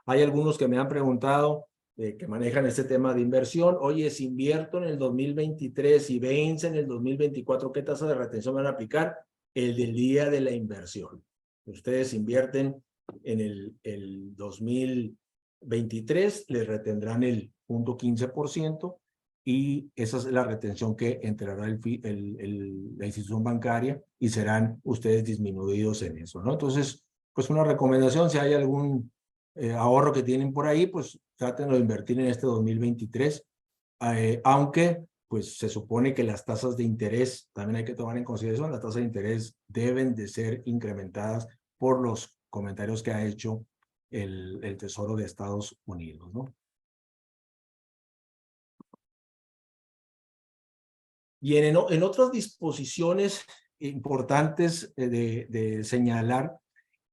Hay algunos que me han preguntado que manejan este tema de inversión. Oye, si invierto en el 2023 y vence en el 2024, ¿qué tasa de retención van a aplicar? El del día de la inversión. Ustedes invierten en el 2023, les retendrán el 0,15%, y esa es la retención que entrará la institución bancaria, y serán ustedes disminuidos en eso, ¿no? Entonces, pues una recomendación, si hay algún ahorro que tienen por ahí, pues traten de invertir en este 2023, aunque pues se supone que las tasas de interés, también hay que tomar en consideración, las tasas de interés deben de ser incrementadas por los comentarios que ha hecho el Tesoro de Estados Unidos, ¿no? Y en otras disposiciones importantes de señalar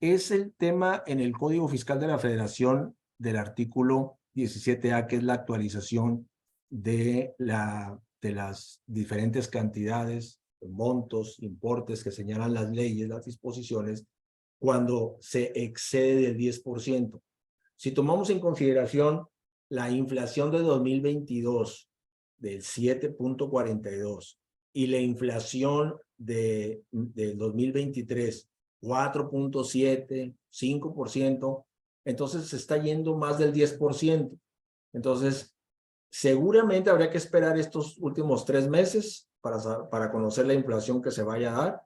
es el tema en el Código Fiscal de la Federación del artículo 17A, que es la actualización de las diferentes cantidades, montos, importes que señalan las leyes, las disposiciones, cuando se excede del 10%. Si tomamos en consideración la inflación de 2022 del 7,42 y la inflación del 2023, 4,7, 5%, entonces se está yendo más del 10%. Entonces, seguramente habría que esperar estos últimos 3 meses para conocer la inflación que se vaya a dar,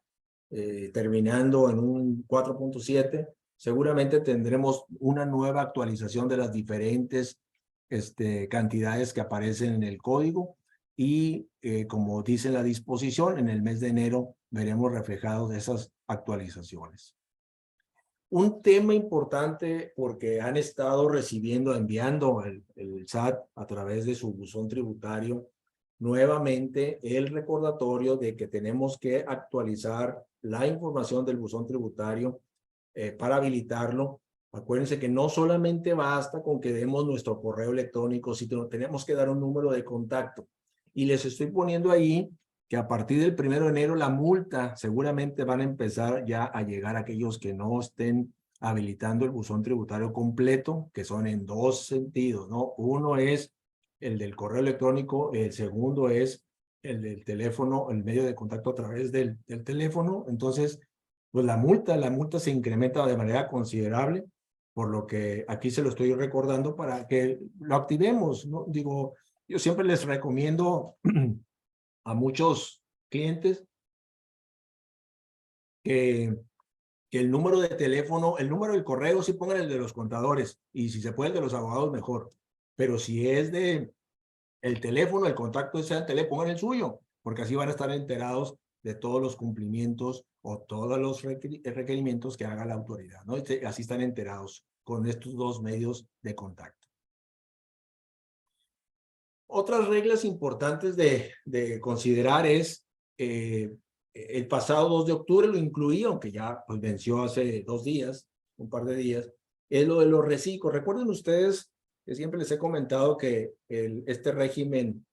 terminando en un 4,7. Seguramente tendremos una nueva actualización de las diferentes cantidades que aparecen en el código, y como dice la disposición, en el mes de enero veremos reflejados esas actualizaciones. Un tema importante, porque han estado enviando el SAT a través de su buzón tributario nuevamente el recordatorio de que tenemos que actualizar la información del buzón tributario para habilitarlo. Acuérdense que no solamente basta con que demos nuestro correo electrónico, sino tenemos que dar un número de contacto. Y les estoy poniendo ahí que a partir del 1 de enero la multa seguramente van a empezar ya a llegar a aquellos que no estén habilitando el buzón tributario completo, que son en 2 sentidos, ¿no? Uno es el del correo electrónico, el segundo es el del teléfono, el medio de contacto a través del teléfono. Entonces, pues la multa se incrementa de manera considerable, por lo que aquí se lo estoy recordando para que lo activemos, ¿no? Digo, yo siempre les recomiendo a muchos clientes que el número de teléfono, el número del correo, sí pongan el de los contadores, y si se puede el de los abogados, mejor. Pero si es de el teléfono, el contacto sea el teléfono, pongan el suyo, porque así van a estar enterados de todos los cumplimientos o todos los requerimientos que haga la autoridad, ¿no? Así están enterados con estos 2 medios de contacto. Otras reglas importantes de considerar es, el pasado 2 de octubre lo incluí, aunque ya pues, venció hace 2 días, un par de días, es lo de los reciclos. Recuerden ustedes que siempre les he comentado que este régimen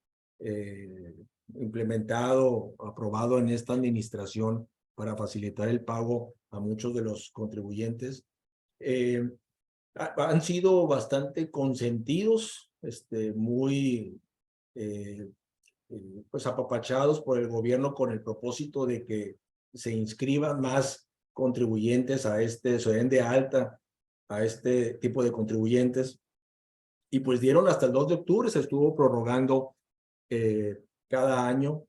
implementado, aprobado en esta administración para facilitar el pago a muchos de los contribuyentes, han sido bastante consentidos, muy pues apapachados por el gobierno con el propósito de que se inscriban más contribuyentes se den de alta a este tipo de contribuyentes, y pues dieron hasta el 2 de octubre, se estuvo prorrogando cada año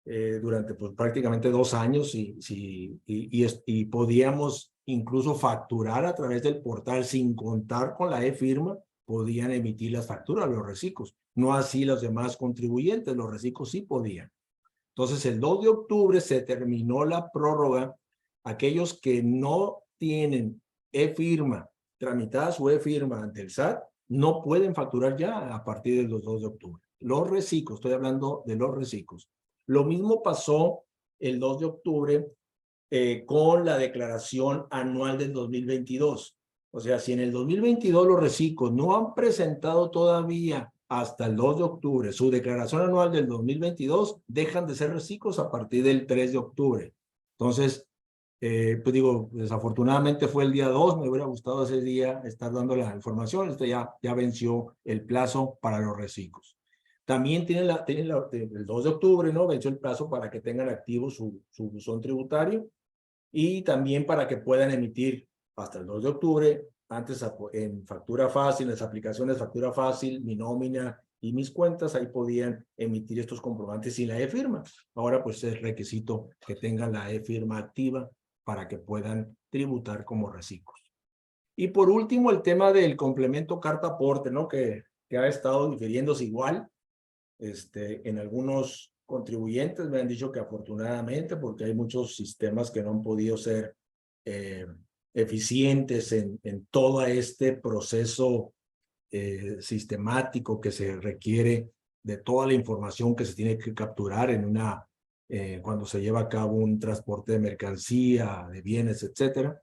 durante pues, prácticamente 2 años, y podíamos incluso facturar a través del portal sin contar con la e-firma. Podían emitir las facturas, los reciclos, no así los demás contribuyentes, los reciclos sí podían. Entonces, el 2 de octubre se terminó la prórroga. Aquellos que no tienen e-firma, tramitada su e-firma ante el SAT, no pueden facturar ya a partir del 2 de octubre. Los reciclos, estoy hablando de los reciclos. Lo mismo pasó el 2 de octubre con la declaración anual del 2022. O sea, si en el 2022 los reciclos no han presentado todavía hasta el 2 de octubre su declaración anual del 2022, dejan de ser reciclos a partir del 3 de octubre. Entonces, pues digo, desafortunadamente fue el día 2, me hubiera gustado ese día estar dando la información, esto ya venció el plazo para los reciclos. También el 2 de octubre, ¿no? Venció el plazo para que tengan activo su buzón tributario y también para que puedan emitir hasta el 2 de octubre, antes en factura fácil, las aplicaciones factura fácil, mi nómina y mis cuentas, ahí podían emitir estos comprobantes sin la e-firma. Ahora pues es requisito que tengan la e-firma activa para que puedan tributar como reciclos. Y por último, el tema del complemento carta aporte, ¿no? Que ha estado difiriéndose igual. En algunos contribuyentes me han dicho que afortunadamente, porque hay muchos sistemas que no han podido ser eficientes en todo este proceso sistemático que se requiere de toda la información que se tiene que capturar en cuando se lleva a cabo un transporte de mercancía, de bienes, etcétera.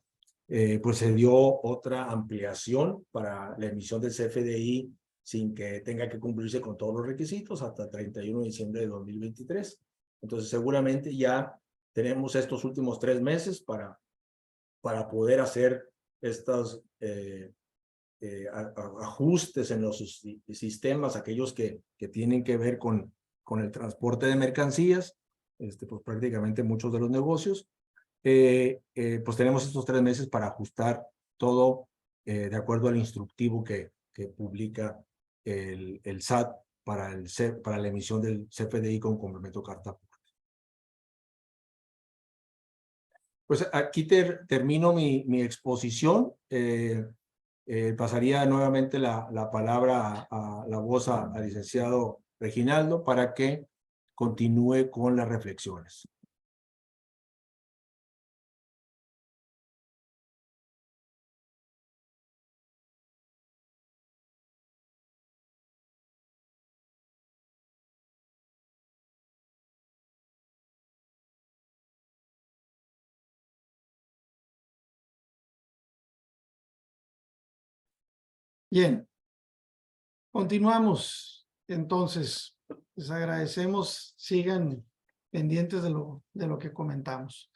Pues se dio otra ampliación para la emisión del CFDI sin que tenga que cumplirse con todos los requisitos hasta el 31 de diciembre de 2023. Entonces, seguramente ya tenemos estos últimos 3 meses para poder hacer estos ajustes en los sistemas, aquellos que tienen que ver con el transporte de mercancías, pues prácticamente muchos de los negocios, pues tenemos estos 3 meses para ajustar todo de acuerdo al instructivo que publica el SAT para la emisión del CFDI con complemento carta aporte. Pues aquí termino mi exposición. Pasaría nuevamente la palabra a la voz al licenciado Reginaldo para que continúe con las reflexiones. Bien, continuamos. Entonces, les agradecemos, sigan pendientes de lo que comentamos.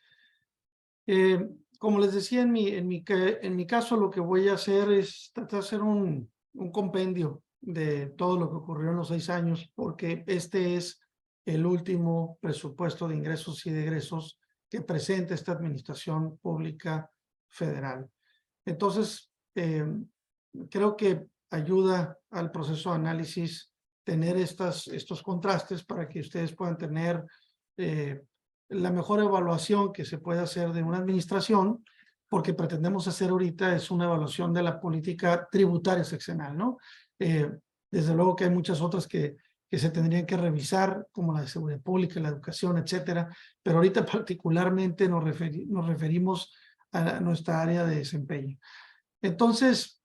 Como les decía, en mi caso lo que voy a hacer es tratar de hacer un compendio de todo lo que ocurrió en los 6 años, porque este es el último presupuesto de ingresos y de egresos que presenta esta administración pública federal. Entonces, creo que ayuda al proceso de análisis tener estos contrastes para que ustedes puedan tener la mejor evaluación que se puede hacer de una administración, porque pretendemos hacer ahorita es una evaluación de la política tributaria sexenal, ¿no? Desde luego que hay muchas otras que se tendrían que revisar, como la de seguridad pública, la educación, etcétera, pero ahorita particularmente nos referimos a nuestra área de desempeño. Entonces,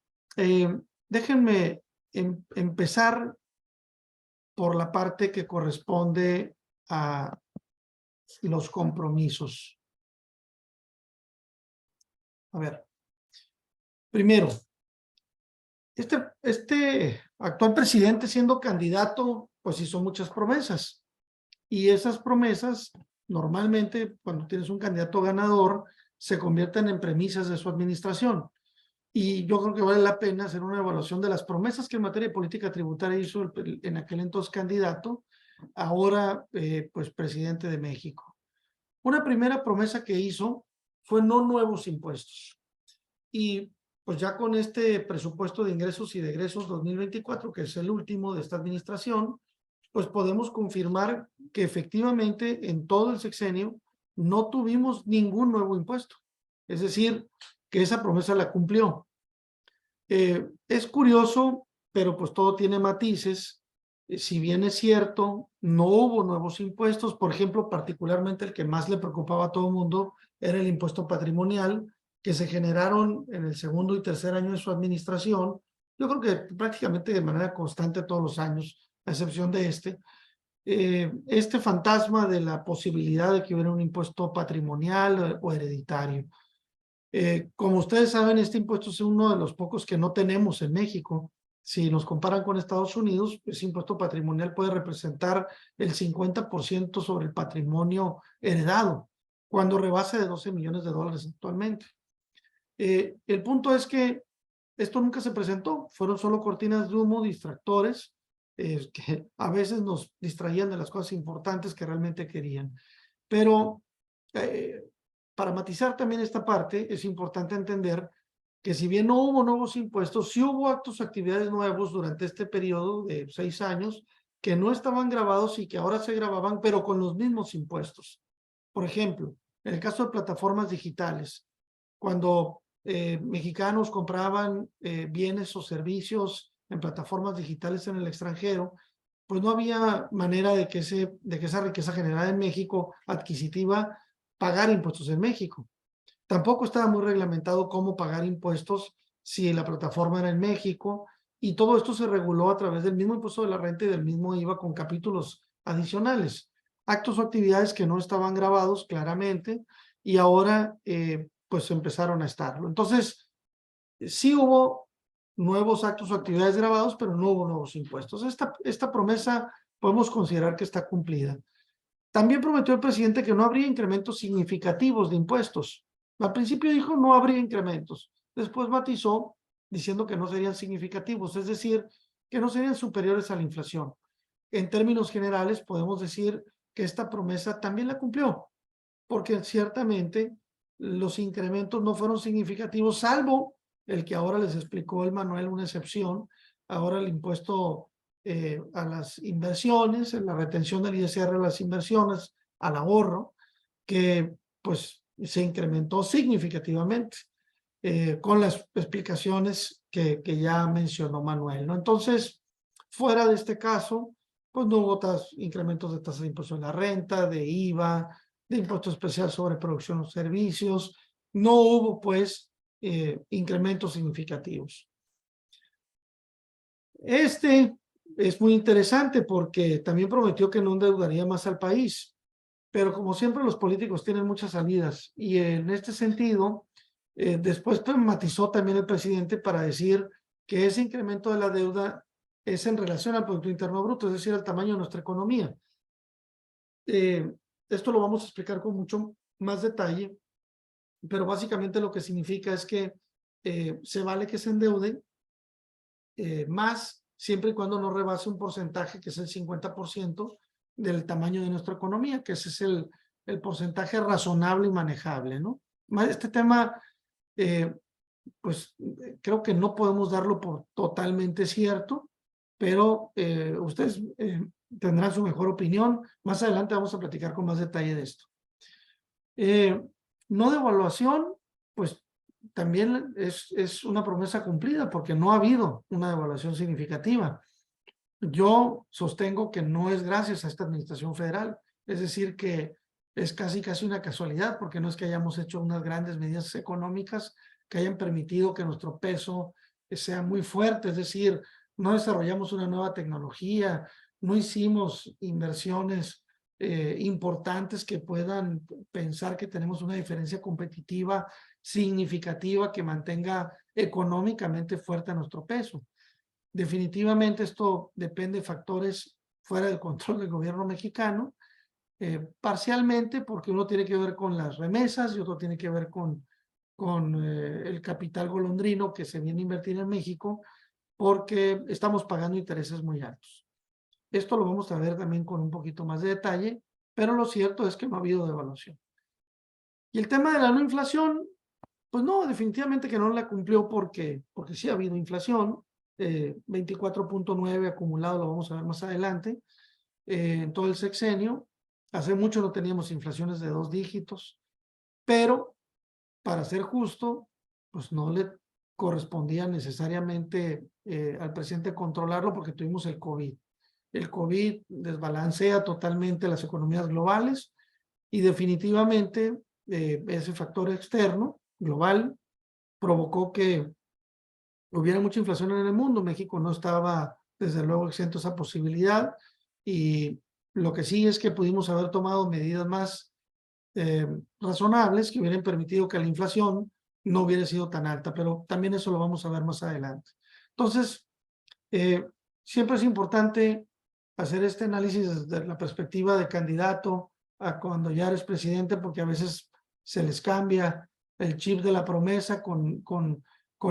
déjenme empezar por la parte que corresponde a los compromisos. A ver, primero, este actual presidente siendo candidato, pues hizo muchas promesas. Y esas promesas, normalmente, cuando tienes un candidato ganador, se convierten en premisas de su administración. Y yo creo que vale la pena hacer una evaluación de las promesas que en materia de política tributaria hizo en aquel entonces candidato, ahora pues presidente de México. Una primera promesa que hizo fue no nuevos impuestos. Y pues ya con este presupuesto de ingresos y de egresos 2024, que es el último de esta administración, pues podemos confirmar que efectivamente en todo el sexenio no tuvimos ningún nuevo impuesto. Es decir, que esa promesa la cumplió. Es curioso, pero pues todo tiene matices. Si bien es cierto, no hubo nuevos impuestos, por ejemplo, particularmente el que más le preocupaba a todo el mundo era el impuesto patrimonial, que se generaron en el segundo y tercer año de su administración, yo creo que prácticamente de manera constante todos los años, a excepción de este, este fantasma de la posibilidad de que hubiera un impuesto patrimonial o hereditario. Como ustedes saben, este impuesto es uno de los pocos que no tenemos en México. Si nos comparan con Estados Unidos, ese impuesto patrimonial puede representar el 50% sobre el patrimonio heredado, cuando rebase de 12 millones de dólares actualmente. El punto es que esto nunca se presentó, fueron solo cortinas de humo, distractores, que a veces nos distraían de las cosas importantes que realmente querían. Pero para matizar también esta parte, es importante entender que si bien no hubo nuevos impuestos, sí hubo actos o actividades nuevos durante este periodo de 6 años que no estaban grabados y que ahora se grababan, pero con los mismos impuestos. Por ejemplo, en el caso de plataformas digitales, cuando mexicanos compraban bienes o servicios en plataformas digitales en el extranjero, pues no había manera de que esa riqueza generada en México adquisitiva pagar impuestos en México. Tampoco estaba muy reglamentado cómo pagar impuestos si la plataforma era en México, y todo esto se reguló a través del mismo impuesto de la renta y del mismo IVA con capítulos adicionales. Actos o actividades que no estaban grabados claramente y ahora pues empezaron a estarlo. Entonces, sí hubo nuevos actos o actividades grabados, pero no hubo nuevos impuestos. Esta promesa podemos considerar que está cumplida. También prometió el presidente que no habría incrementos significativos de impuestos. Al principio dijo no habría incrementos. Después matizó diciendo que no serían significativos, es decir, que no serían superiores a la inflación. En términos generales, podemos decir que esta promesa también la cumplió, porque ciertamente los incrementos no fueron significativos, salvo el que ahora les explicó el Manuel, una excepción. Ahora el impuesto a las inversiones, la retención del ISR a las inversiones, al ahorro, que pues se incrementó significativamente con las explicaciones que ya mencionó Manuel, ¿no? Entonces, fuera de este caso, pues no hubo incrementos de tasas de impuesto a la renta, de IVA, de impuesto especial sobre producción o servicios, no hubo pues incrementos significativos. Este es muy interesante porque también prometió que no endeudaría más al país, pero como siempre los políticos tienen muchas salidas y en este sentido, después matizó también el presidente para decir que ese incremento de la deuda es en relación al Producto Interno Bruto, es decir, al tamaño de nuestra economía. Esto lo vamos a explicar con mucho más detalle, pero básicamente lo que significa es que se vale que se endeude más siempre y cuando no rebase un porcentaje que es el 50% del tamaño de nuestra economía, que ese es el porcentaje razonable y manejable, ¿no? Este tema, pues creo que no podemos darlo por totalmente cierto, pero ustedes tendrán su mejor opinión. Más adelante vamos a platicar con más detalle de esto. No devaluación, pues también es una promesa cumplida porque no ha habido una devaluación significativa. Yo sostengo que no es gracias a esta administración federal, es decir, que es casi una casualidad, porque no es que hayamos hecho unas grandes medidas económicas que hayan permitido que nuestro peso sea muy fuerte, es decir, no desarrollamos una nueva tecnología, no hicimos inversiones importantes que puedan pensar que tenemos una diferencia competitiva significativa que mantenga económicamente fuerte a nuestro peso. Definitivamente esto depende de factores fuera del control del gobierno mexicano, parcialmente porque uno tiene que ver con las remesas y otro tiene que ver con el capital golondrino que se viene a invertir en México porque estamos pagando intereses muy altos. Esto lo vamos a ver también con un poquito más de detalle, pero lo cierto es que no ha habido devaluación. Y el tema de la no inflación, pues no, definitivamente que no la cumplió porque sí ha habido inflación, 24.9 acumulado, lo vamos a ver más adelante, en todo el sexenio. Hace mucho no teníamos inflaciones de 2 dígitos, pero para ser justo, pues no le correspondía necesariamente al presidente controlarlo porque tuvimos el COVID. El COVID desbalancea totalmente las economías globales y definitivamente ese factor externo, global, provocó que hubiera mucha inflación en el mundo. México no estaba, desde luego, exento a esa posibilidad y Lo que sí es que pudimos haber tomado medidas más razonables que hubieran permitido que la inflación no hubiera sido tan alta, pero también eso lo vamos a ver más adelante. Entonces, siempre es importante hacer este análisis desde la perspectiva de candidato a cuando ya eres presidente, porque a veces se les cambia el chip de la promesa con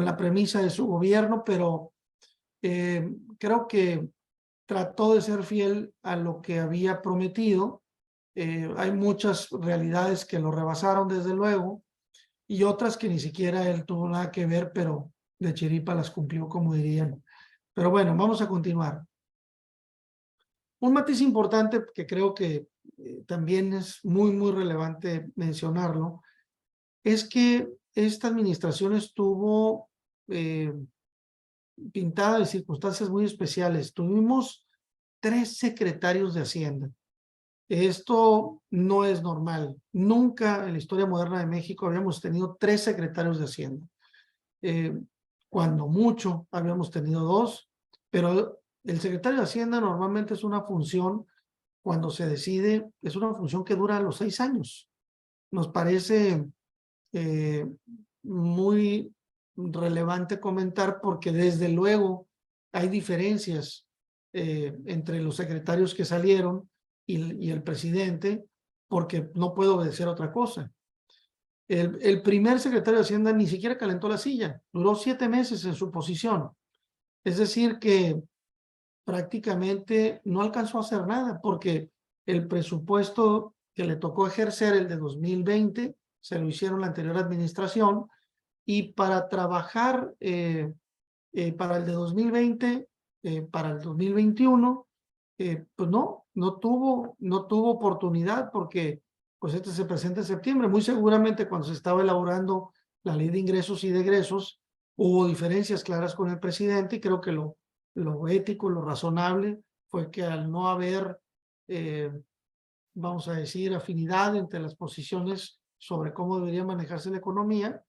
la premisa de su gobierno, pero creo que trató de ser fiel a lo que había prometido. Hay muchas realidades que lo rebasaron, desde luego, y otras que ni siquiera él tuvo nada que ver, pero de chiripa las cumplió, como dirían. Pero bueno, vamos a continuar. Un matiz importante que creo que también es muy relevante mencionarlo, es que esta administración estuvo pintada de circunstancias muy especiales. Tuvimos 3 secretarios de Hacienda. Esto no es normal. Nunca en la historia moderna de México habíamos tenido 3 secretarios de Hacienda. Cuando mucho habíamos tenido 2, pero el secretario de Hacienda normalmente es una función, cuando se decide, es una función que dura los 6 años. Nos parece muy relevante comentar, porque desde luego hay diferencias entre los secretarios que salieron y el presidente, porque no puede obedecer a otra cosa. El primer secretario de Hacienda ni siquiera calentó la silla, duró 7 meses en su posición. Es decir, que prácticamente no alcanzó a hacer nada, porque el presupuesto que le tocó ejercer, el de 2020, se lo hicieron la anterior administración, y para trabajar para el de 2020, para el 2021, pues no tuvo oportunidad, porque pues este se presenta en septiembre. Muy seguramente cuando se estaba elaborando la ley de ingresos y de egresos, hubo diferencias claras con el presidente, y creo que lo ético, lo razonable fue que, al no haber, vamos a decir, afinidad entre las posiciones sobre cómo debería manejarse la economía,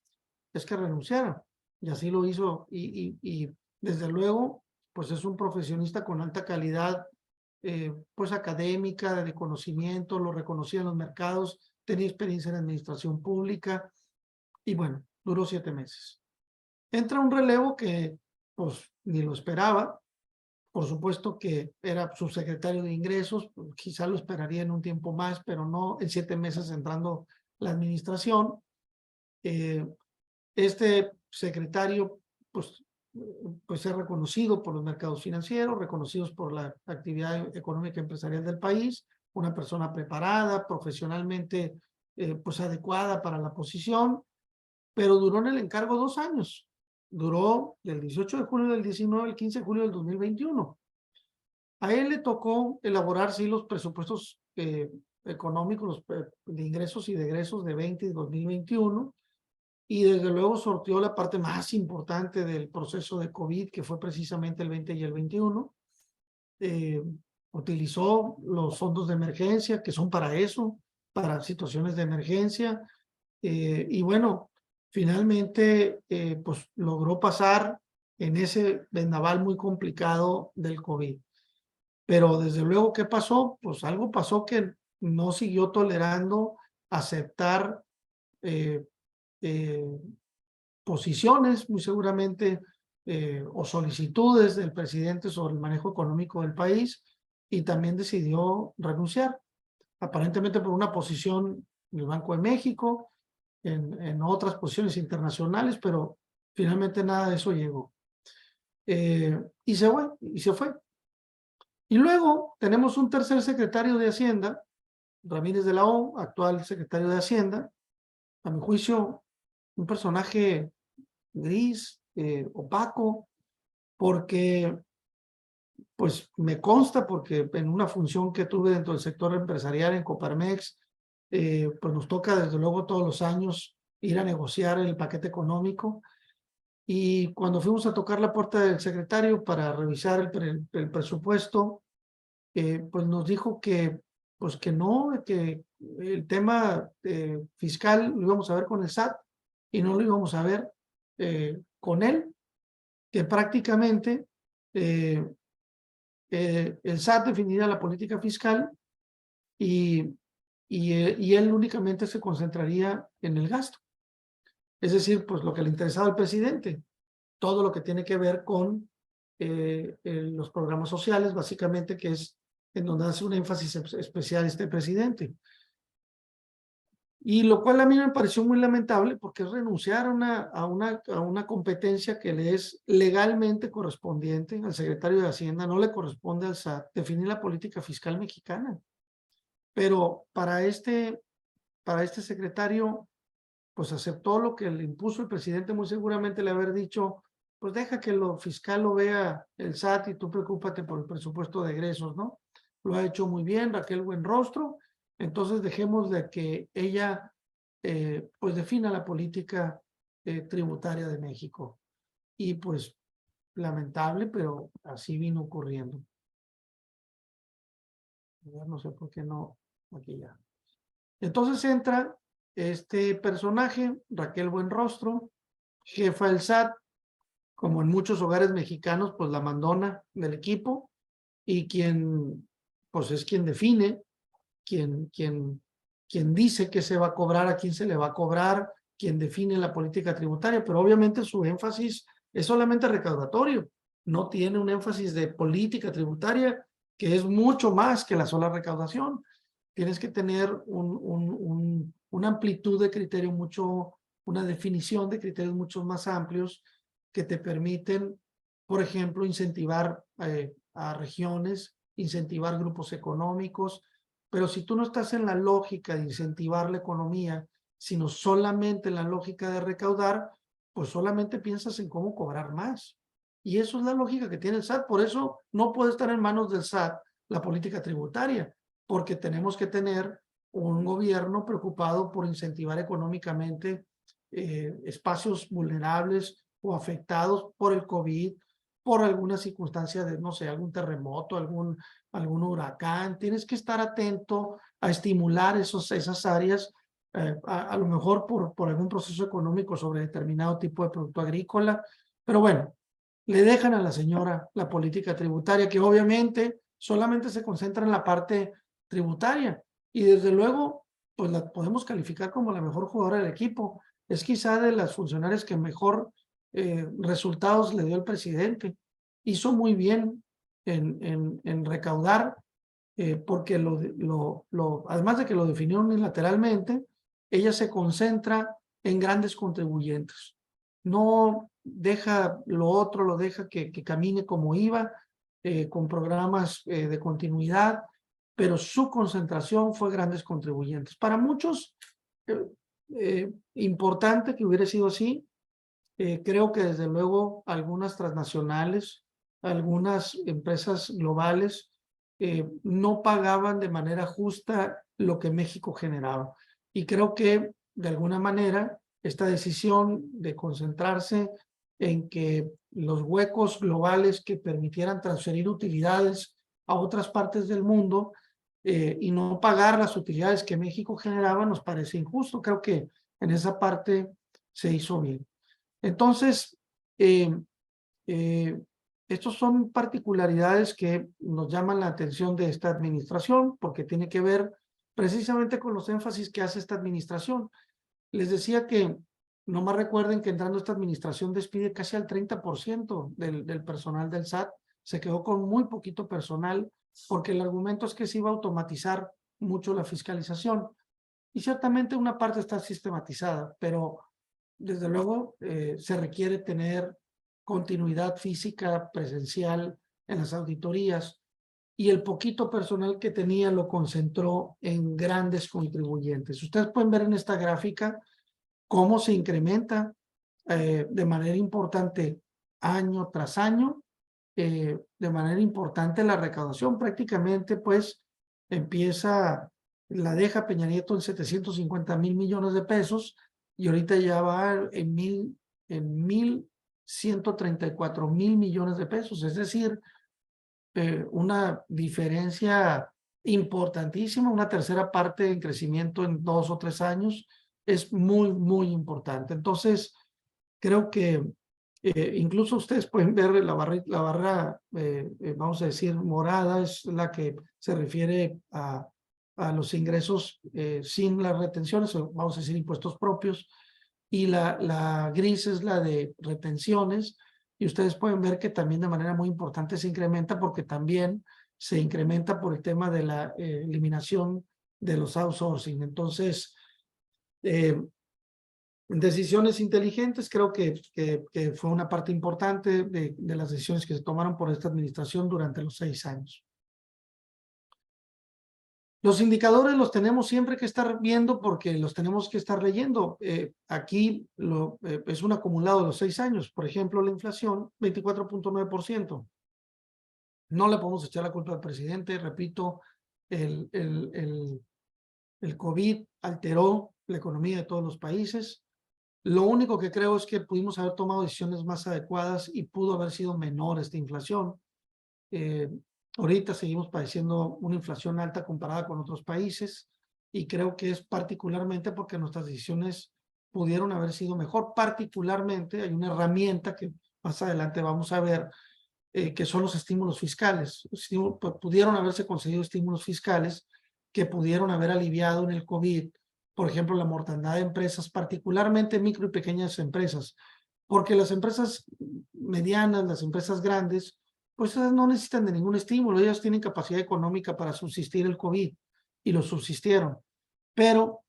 es que renunciara. Y así lo hizo, y desde luego, pues es un profesionista con alta calidad, pues académica, de conocimiento, lo reconocían los mercados, tenía experiencia en administración pública, y bueno, duró 7 meses. Entra un relevo que pues ni lo esperaba. Por supuesto que era subsecretario de ingresos, quizá lo esperaría en un tiempo más, pero no en 7 meses entrando la administración. Este secretario pues es reconocido por los mercados financieros, reconocidos por la actividad económica empresarial del país, una persona preparada, profesionalmente pues adecuada para la posición, pero duró en el encargo 2 años. Duró del 18 de julio del 19 al 15 de julio del 2021. A él le tocó elaborar, sí, los presupuestos económicos, de ingresos y de egresos de 20 y 2021, y desde luego sorteó la parte más importante del proceso de COVID, que fue precisamente el 20 y el 21. Utilizó los fondos de emergencia, que son para eso, para situaciones de emergencia, y bueno, finalmente pues logró pasar en ese vendaval muy complicado del COVID. Pero desde luego, ¿qué pasó? Pues algo pasó, que no siguió tolerando aceptar posiciones, muy seguramente, o solicitudes del presidente sobre el manejo económico del país, y también decidió renunciar, aparentemente por una posición en el Banco de México, en otras posiciones internacionales, pero finalmente nada de eso llegó. Y se fue. Y luego tenemos un tercer secretario de Hacienda, Ramírez de la O, actual secretario de Hacienda, a mi juicio un personaje gris, opaco, porque pues me consta, porque en una función que tuve dentro del sector empresarial en Coparmex, pues nos toca desde luego todos los años ir a negociar el paquete económico, y cuando fuimos a tocar la puerta del secretario para revisar el presupuesto, pues nos dijo que pues que no, que el tema fiscal lo íbamos a ver con el SAT y no lo íbamos a ver con él, que prácticamente el SAT definiría la política fiscal y él únicamente se concentraría en el gasto. Es decir, pues lo que le interesaba al presidente, todo lo que tiene que ver con los programas sociales, básicamente, que es en donde hace un énfasis especial este presidente. Y lo cual a mí me pareció muy lamentable porque es renunciar a una competencia que le es legalmente correspondiente al secretario de Hacienda, no le corresponde al SAT definir la política fiscal mexicana. Pero para este secretario, pues aceptó lo que le impuso el presidente, muy seguramente le haber dicho, pues deja que lo fiscal lo vea el SAT y tú preocúpate por el presupuesto de egresos, ¿no? Lo ha hecho muy bien Raquel Buenrostro, entonces dejemos de que ella pues defina la política tributaria de México. Y pues lamentable, pero así vino ocurriendo. No sé por qué no, aquí ya. Entonces entra este personaje, Raquel Buenrostro, jefa del SAT, como en muchos hogares mexicanos, pues la mandona del equipo y quien, pues es quien define, quien dice que se va a cobrar, a quién se le va a cobrar, quien define la política tributaria, pero obviamente su énfasis es solamente recaudatorio, no tiene un énfasis de política tributaria que es mucho más que la sola recaudación. Tienes que tener una amplitud de criterio una definición de criterios mucho más amplios que te permiten, por ejemplo, incentivar a regiones, incentivar grupos económicos, pero si tú no estás en la lógica de incentivar la economía, sino solamente en la lógica de recaudar, pues solamente piensas en cómo cobrar más. Y eso es la lógica que tiene el SAT. Por eso no puede estar en manos del SAT la política tributaria, porque tenemos que tener un gobierno preocupado por incentivar económicamente espacios vulnerables o afectados por el COVID, por alguna circunstancia de, no sé, algún terremoto, algún huracán. Tienes que estar atento a estimular esas áreas, a lo mejor por algún proceso económico sobre determinado tipo de producto agrícola. Pero bueno, le dejan a la señora la política tributaria, que obviamente solamente se concentra en la parte tributaria. Y desde luego, pues la podemos calificar como la mejor jugadora del equipo. Es quizá de las funcionarias que mejor resultados le dio el presidente. Hizo muy bien en recaudar, porque además de que lo definió unilateralmente, ella se concentra en grandes contribuyentes. No deja lo otro, lo deja que camine como iba, con programas de continuidad, pero su concentración fue grandes contribuyentes. Para muchos, importante que hubiera sido así. Creo que desde luego algunas transnacionales, algunas empresas globales no pagaban de manera justa lo que México generaba. Y creo que de alguna manera esta decisión de concentrarse en que los huecos globales que permitieran transferir utilidades a otras partes del mundo y no pagar las utilidades que México generaba nos parece injusto. Creo que en esa parte se hizo bien. Entonces, estos son particularidades que nos llaman la atención de esta administración porque tiene que ver precisamente con los énfasis que hace esta administración. Les decía que nomás recuerden que entrando esta administración despide casi al 30% del personal del SAT, se quedó con muy poquito personal porque el argumento es que se iba a automatizar mucho la fiscalización y ciertamente una parte está sistematizada, pero desde luego se requiere tener continuidad física presencial en las auditorías y el poquito personal que tenía lo concentró en grandes contribuyentes. Ustedes pueden ver en esta gráfica cómo se incrementa de manera importante año tras año, de manera importante la recaudación. Prácticamente pues la deja Peña Nieto en 750,000 millones de pesos y ahorita ya va en 1,134,000 millones de pesos. Es decir, una diferencia importantísima, una tercera parte en crecimiento en 2 o 3 años. Es muy, muy importante. Entonces, creo que incluso ustedes pueden ver la barra vamos a decir, morada, es la que se refiere a a los ingresos sin las retenciones, o vamos a decir impuestos propios, y la gris es la de retenciones, y ustedes pueden ver que también de manera muy importante se incrementa porque también se incrementa por el tema de la eliminación de los outsourcing. Entonces, decisiones inteligentes, creo que fue una parte importante de las decisiones que se tomaron por esta administración durante los 6 años. Los indicadores los tenemos siempre que estar viendo porque los tenemos que estar leyendo. Aquí es un acumulado de los 6 años. Por ejemplo, la inflación, 24.9%. No le podemos echar la culpa al presidente. Repito, el COVID alteró la economía de todos los países. Lo único que creo es que pudimos haber tomado decisiones más adecuadas y pudo haber sido menor esta inflación. Ahorita seguimos padeciendo una inflación alta comparada con otros países y creo que es particularmente porque nuestras decisiones pudieron haber sido mejor. Particularmente hay una herramienta que más adelante vamos a ver, que son los estímulos fiscales. Pudieron haberse conseguido estímulos fiscales que pudieron haber aliviado en el COVID, por ejemplo, la mortandad de empresas, particularmente micro y pequeñas empresas, porque las empresas medianas, las empresas grandes, pues esas no necesitan de ningún estímulo, ellas tienen capacidad económica para subsistir el COVID y lo subsistieron. Pero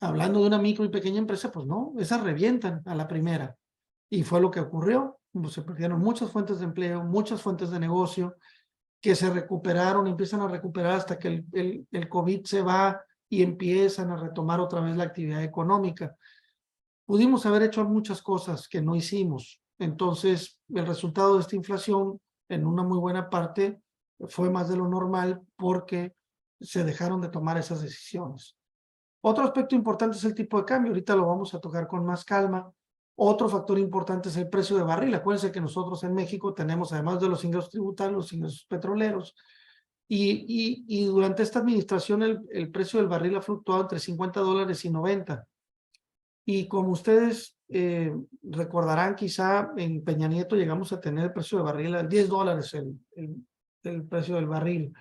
hablando de una micro y pequeña empresa, pues no, esas revientan a la primera. Y fue lo que ocurrió, pues se perdieron muchas fuentes de empleo, muchas fuentes de negocio, que se recuperaron, empiezan a recuperar hasta que el COVID se va y empiezan a retomar otra vez la actividad económica. Pudimos haber hecho muchas cosas que no hicimos. Entonces, el resultado de esta inflación, en una muy buena parte, fue más de lo normal porque se dejaron de tomar esas decisiones. Otro aspecto importante es el tipo de cambio. Ahorita lo vamos a tocar con más calma. Otro factor importante es el precio de barril. Acuérdense que nosotros en México tenemos, además de los ingresos tributarios, los ingresos petroleros. Y durante esta administración el precio del barril ha fluctuado entre $50 y $90. Y como ustedes recordarán, quizá en Peña Nieto llegamos a tener el precio de barril a $10 el precio del barril.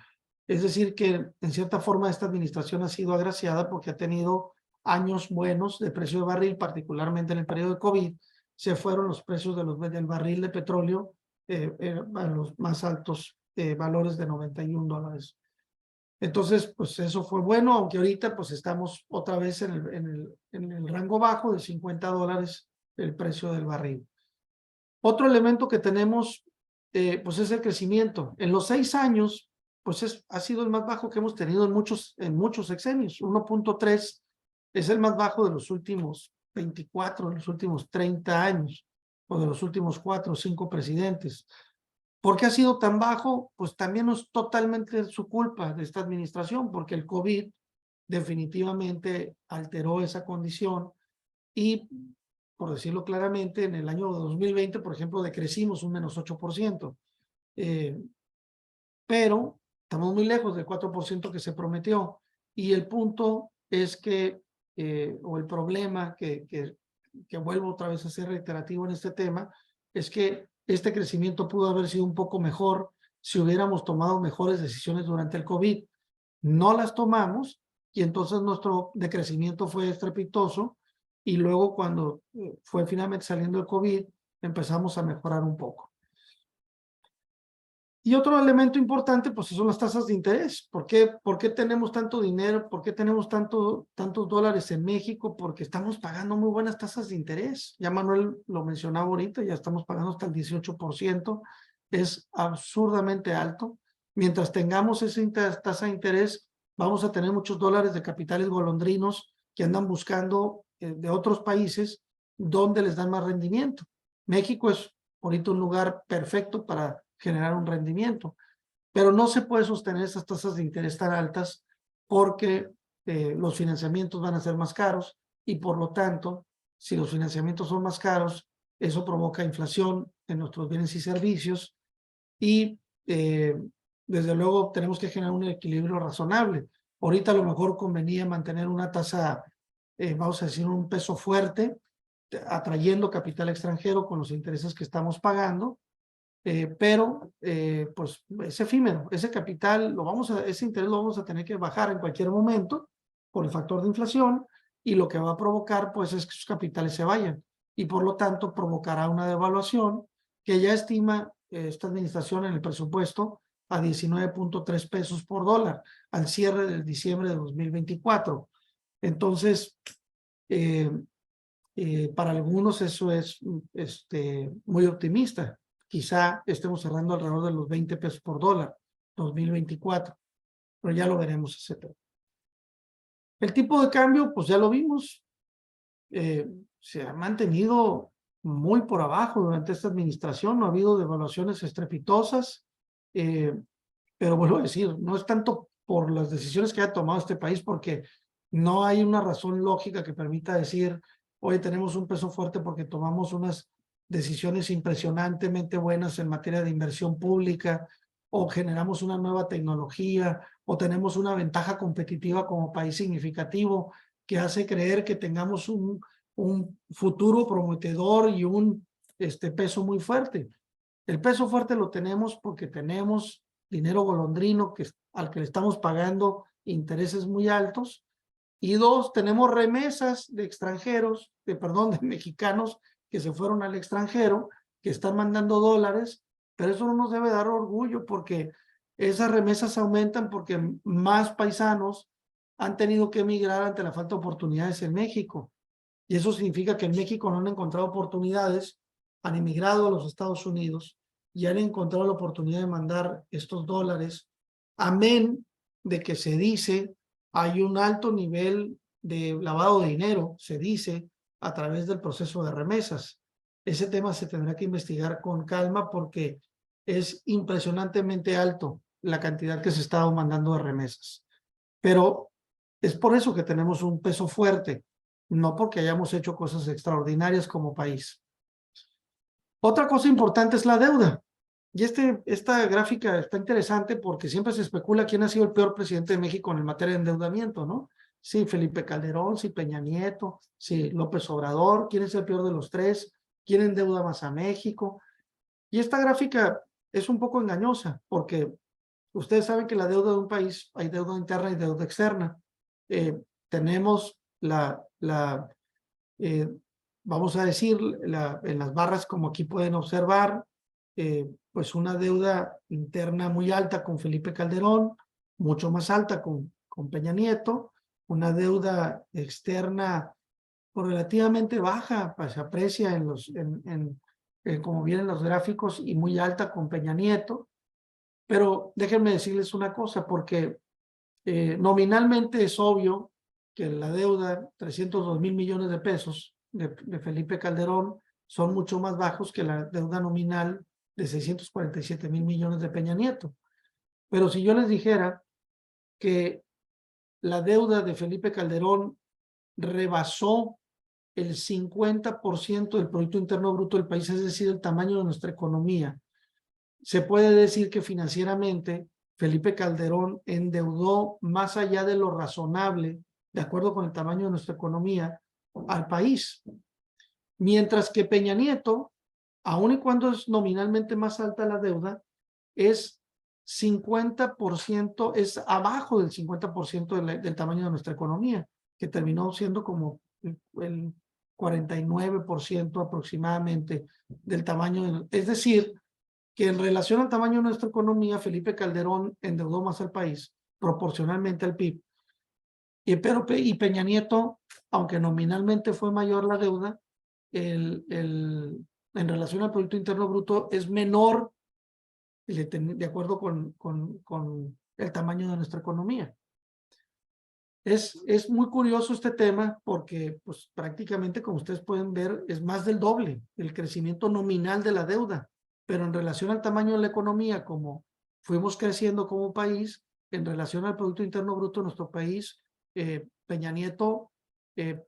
Es decir que en cierta forma esta administración ha sido agraciada porque ha tenido años buenos de precio de barril, particularmente en el periodo de COVID. Se fueron los precios del barril de petróleo a los más altos valores de $91. Entonces, pues eso fue bueno, aunque ahorita pues estamos otra vez en el rango bajo de $50 el precio del barril. Otro elemento que tenemos pues es el crecimiento. En los 6 años, pues ha sido el más bajo que hemos tenido en muchos sexenios. 1.3 es el más bajo de los últimos 24, de los últimos 30 años, o de los últimos 4 o 5 presidentes. ¿Por qué ha sido tan bajo? Pues también no es totalmente su culpa de esta administración, porque el COVID definitivamente alteró esa condición y, por decirlo claramente, en el año 2020, por ejemplo, decrecimos un menos 8%. Pero estamos muy lejos del 4% que se prometió. Y el punto es que, o el problema que vuelvo otra vez a ser reiterativo en este tema, es que este crecimiento pudo haber sido un poco mejor si hubiéramos tomado mejores decisiones durante el COVID. No las tomamos y entonces nuestro decrecimiento fue estrepitoso y luego cuando fue finalmente saliendo el COVID empezamos a mejorar un poco. Y otro elemento importante, pues son las tasas de interés. ¿Por qué tenemos tanto dinero? ¿Por qué tenemos tantos dólares en México? Porque estamos pagando muy buenas tasas de interés. Ya Manuel lo mencionaba ahorita, ya estamos pagando hasta el 18%. Es absurdamente alto. Mientras tengamos esa tasa de interés, vamos a tener muchos dólares de capitales golondrinos que andan buscando de otros países donde les dan más rendimiento. México es ahorita un lugar perfecto para generar un rendimiento, pero no se puede sostener esas tasas de interés tan altas porque los financiamientos van a ser más caros y por lo tanto, si los financiamientos son más caros, eso provoca inflación en nuestros bienes y servicios y desde luego tenemos que generar un equilibrio razonable. Ahorita a lo mejor convenía mantener una tasa, vamos a decir, un peso fuerte, atrayendo capital extranjero con los intereses que estamos pagando, pero pues es efímero. Ese capital, ese interés lo vamos a tener que bajar en cualquier momento por el factor de inflación, y lo que va a provocar pues es que sus capitales se vayan, y por lo tanto provocará una devaluación que ya estima esta administración en el presupuesto a 19.3 pesos por dólar al cierre del diciembre de 2024. Entonces, para algunos eso es muy optimista. Quizá estemos cerrando alrededor de los 20 pesos por dólar 2024, pero ya lo veremos ese tema. El tipo de cambio, pues ya lo vimos, se ha mantenido muy por abajo durante esta administración, no ha habido devaluaciones estrepitosas, pero vuelvo a decir, no es tanto por las decisiones que ha tomado este país, porque no hay una razón lógica que permita decir, hoy tenemos un peso fuerte porque tomamos unas decisiones impresionantemente buenas en materia de inversión pública, o generamos una nueva tecnología, o tenemos una ventaja competitiva como país significativo que hace creer que tengamos un futuro prometedor y un peso muy fuerte. El peso fuerte lo tenemos porque tenemos dinero golondrino al que le estamos pagando intereses muy altos, y dos, tenemos remesas de extranjeros, de mexicanos que se fueron al extranjero, que están mandando dólares, pero eso no nos debe dar orgullo, porque esas remesas aumentan porque más paisanos han tenido que emigrar ante la falta de oportunidades en México. Y eso significa que en México no han encontrado oportunidades, han emigrado a los Estados Unidos y han encontrado la oportunidad de mandar estos dólares, amén de que se dice hay un alto nivel de lavado de dinero, se dice, a través del proceso de remesas. Ese tema se tendrá que investigar con calma, porque es impresionantemente alto la cantidad que se está mandando de remesas. Pero es por eso que tenemos un peso fuerte, no porque hayamos hecho cosas extraordinarias como país. Otra cosa importante es la deuda. Y esta gráfica está interesante porque siempre se especula quién ha sido el peor presidente de México en materia de endeudamiento, ¿no? Sí, Felipe Calderón, sí, Peña Nieto, sí, López Obrador. ¿Quién es el peor de los tres? ¿Quién endeuda más a México? Y esta gráfica es un poco engañosa, porque ustedes saben que la deuda de un país, hay deuda interna y deuda externa. Tenemos vamos a decir, en las barras, como aquí pueden observar, pues una deuda interna muy alta con Felipe Calderón, mucho más alta con Peña Nieto, una deuda externa relativamente baja, pues se aprecia como vienen los gráficos, y muy alta con Peña Nieto. Pero déjenme decirles una cosa, porque nominalmente es obvio que la deuda, 302,000 millones de pesos de Felipe Calderón, son mucho más bajos que la deuda nominal de 647,000 millones de Peña Nieto. Pero si yo les dijera que la deuda de Felipe Calderón rebasó el 50% del Producto Interno Bruto del país, es decir, el tamaño de nuestra economía, se puede decir que financieramente Felipe Calderón endeudó más allá de lo razonable, de acuerdo con el tamaño de nuestra economía, al país. Mientras que Peña Nieto, aun y cuando es nominalmente más alta la deuda, es 50%, es abajo del 50% del tamaño de nuestra economía, que terminó siendo como el 49% aproximadamente del tamaño. Es decir, que en relación al tamaño de nuestra economía, Felipe Calderón endeudó más al país, proporcionalmente al PIB. Y Peña Nieto, aunque nominalmente fue mayor la deuda, en relación al Producto Interno Bruto es menor, de acuerdo con el tamaño de nuestra economía. Es muy curioso este tema, porque pues prácticamente, como ustedes pueden ver, es más del doble el crecimiento nominal de la deuda, pero en relación al tamaño de la economía, como fuimos creciendo como país, en relación al Producto Interno Bruto de nuestro país, Peña Nieto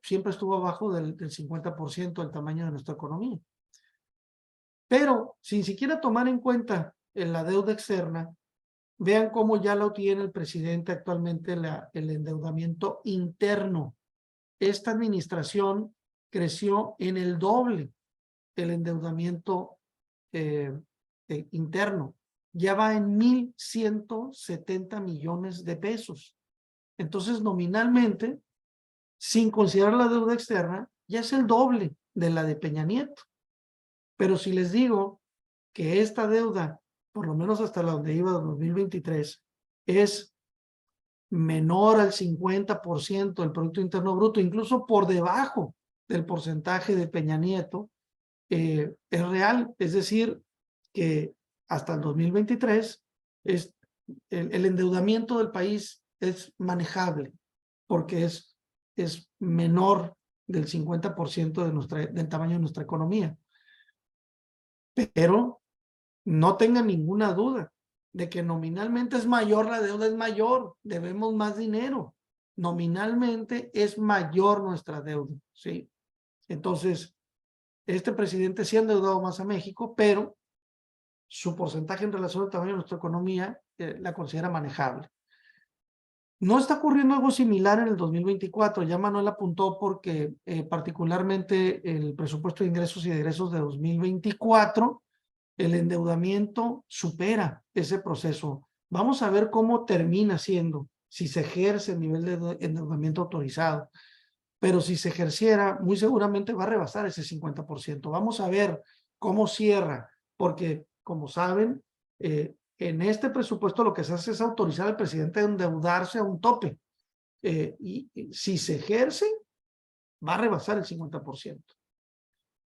siempre estuvo abajo del 50% del tamaño de nuestra economía. Pero sin siquiera tomar en cuenta la deuda externa, vean cómo ya lo tiene el presidente actualmente el endeudamiento interno. Esta administración creció en el doble el endeudamiento interno, ya va en 1,170 millones de pesos. Entonces, nominalmente, sin considerar la deuda externa, ya es el doble de la de Peña Nieto. Pero si les digo que esta deuda, por lo menos hasta la donde iba 2023, es menor al 50% del Producto Interno Bruto, incluso por debajo del porcentaje de Peña Nieto, es real. Es decir, que hasta el 2023 el endeudamiento del país es manejable porque es menor del 50% del tamaño de nuestra economía. Pero no tengan ninguna duda de que nominalmente es mayor, la deuda es mayor, debemos más dinero. Nominalmente es mayor nuestra deuda, ¿sí? Entonces, este presidente sí ha endeudado más a México, pero su porcentaje en relación al tamaño de nuestra economía la considera manejable. No está ocurriendo algo similar en el 2024, ya Manuel apuntó porque particularmente el presupuesto de ingresos y de egresos de 2024, el endeudamiento supera ese proceso. Vamos a ver cómo termina siendo, si se ejerce el nivel de endeudamiento autorizado. Pero si se ejerciera, muy seguramente va a rebasar ese 50%. Vamos a ver cómo cierra, porque como saben, en este presupuesto lo que se hace es autorizar al presidente a endeudarse a un tope. Y si se ejerce, va a rebasar el 50%.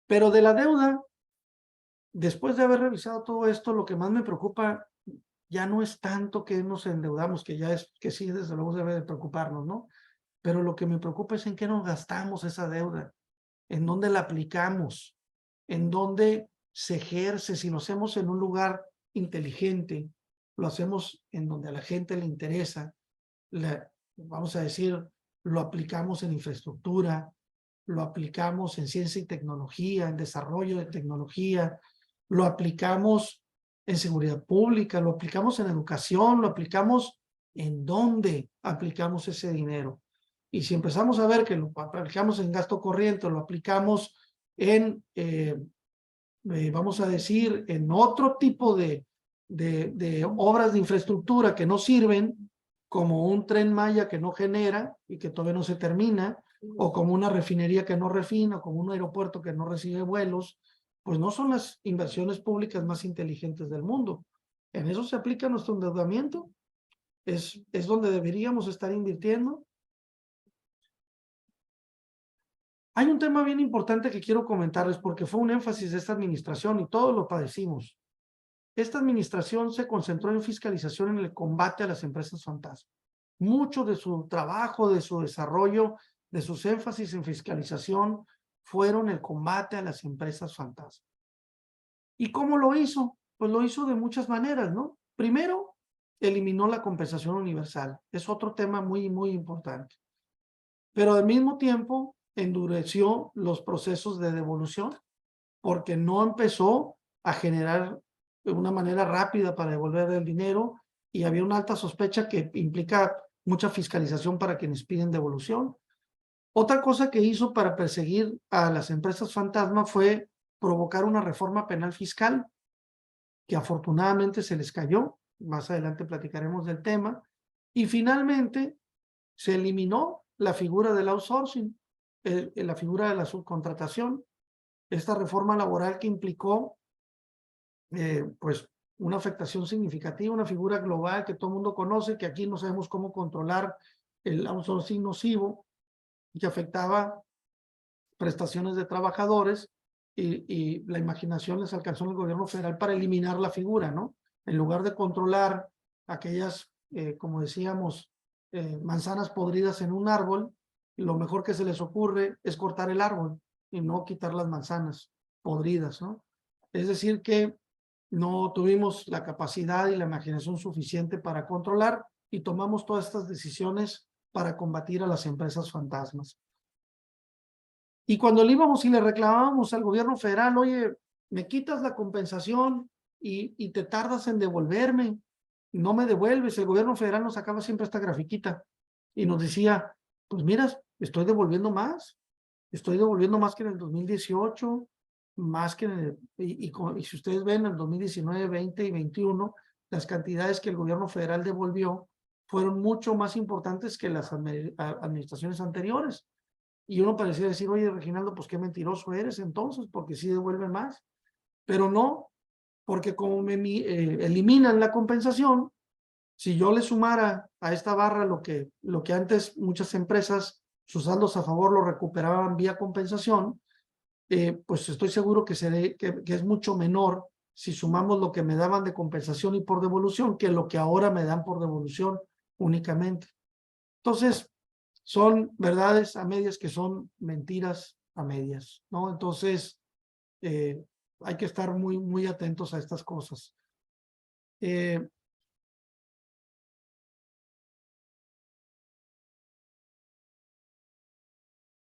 Pero de la deuda, después de haber revisado todo esto, lo que más me preocupa ya no es tanto que nos endeudamos, que ya es que sí, desde luego debe de preocuparnos, ¿no? Pero lo que me preocupa es en qué nos gastamos esa deuda, en dónde la aplicamos, en dónde se ejerce, si lo hacemos en un lugar inteligente, lo hacemos en donde a la gente le interesa, vamos a decir, lo aplicamos en infraestructura, lo aplicamos en ciencia y tecnología, en desarrollo de tecnología, lo aplicamos en seguridad pública, lo aplicamos en educación, lo aplicamos en dónde aplicamos ese dinero. Y si empezamos a ver que lo aplicamos en gasto corriente, lo aplicamos en, vamos a decir, en otro tipo de obras de infraestructura que no sirven, como un Tren Maya que no genera y que todavía no se termina, o como una refinería que no refina, o como un aeropuerto que no recibe vuelos, pues no son las inversiones públicas más inteligentes del mundo. En eso se aplica nuestro endeudamiento. Es donde deberíamos estar invirtiendo. Hay un tema bien importante que quiero comentarles porque fue un énfasis de esta administración y todos lo padecimos. Esta administración se concentró en fiscalización en el combate a las empresas fantasma. Mucho de su trabajo, de su desarrollo, de sus énfasis en fiscalización fueron el combate a las empresas fantasma. ¿Y cómo lo hizo? Pues lo hizo de muchas maneras, ¿no? Primero, eliminó la compensación universal. Es otro tema muy, muy importante. Pero al mismo tiempo, endureció los procesos de devolución porque no empezó a generar de una manera rápida para devolver el dinero y había una alta sospecha que implica mucha fiscalización para quienes piden devolución. Otra cosa que hizo para perseguir a las empresas fantasma fue provocar una reforma penal fiscal que afortunadamente se les cayó. Más adelante platicaremos del tema. Y finalmente se eliminó la figura del outsourcing, la figura de la subcontratación. Esta reforma laboral que implicó pues una afectación significativa, una figura global que todo el mundo conoce, que aquí no sabemos cómo controlar el outsourcing nocivo, que afectaba prestaciones de trabajadores y la imaginación les alcanzó en el gobierno federal para eliminar la figura, ¿no? En lugar de controlar aquellas, como decíamos, manzanas podridas en un árbol, lo mejor que se les ocurre es cortar el árbol y no quitar las manzanas podridas, ¿no? Es decir que no tuvimos la capacidad y la imaginación suficiente para controlar y tomamos todas estas decisiones para combatir a las empresas fantasmas. Y cuando le íbamos y le reclamábamos al gobierno federal, oye, me quitas la compensación y te tardas en devolverme, no me devuelves, el gobierno federal nos sacaba siempre esta grafiquita y nos decía, pues mira, estoy devolviendo más que en el 2018, más que, y si ustedes ven en el 2019, 20 y 21, las cantidades que el gobierno federal devolvió fueron mucho más importantes que las administraciones anteriores. Y uno parecía decir, oye, Reginaldo, pues qué mentiroso eres entonces, porque sí devuelven más. Pero no, porque como eliminan la compensación, si yo le sumara a esta barra lo que antes muchas empresas, sus saldos a favor lo recuperaban vía compensación, pues estoy seguro que es mucho menor si sumamos lo que me daban de compensación y por devolución que lo que ahora me dan por devolución únicamente. Entonces, son verdades a medias que son mentiras a medias, ¿no? Entonces, hay que estar muy, muy atentos a estas cosas.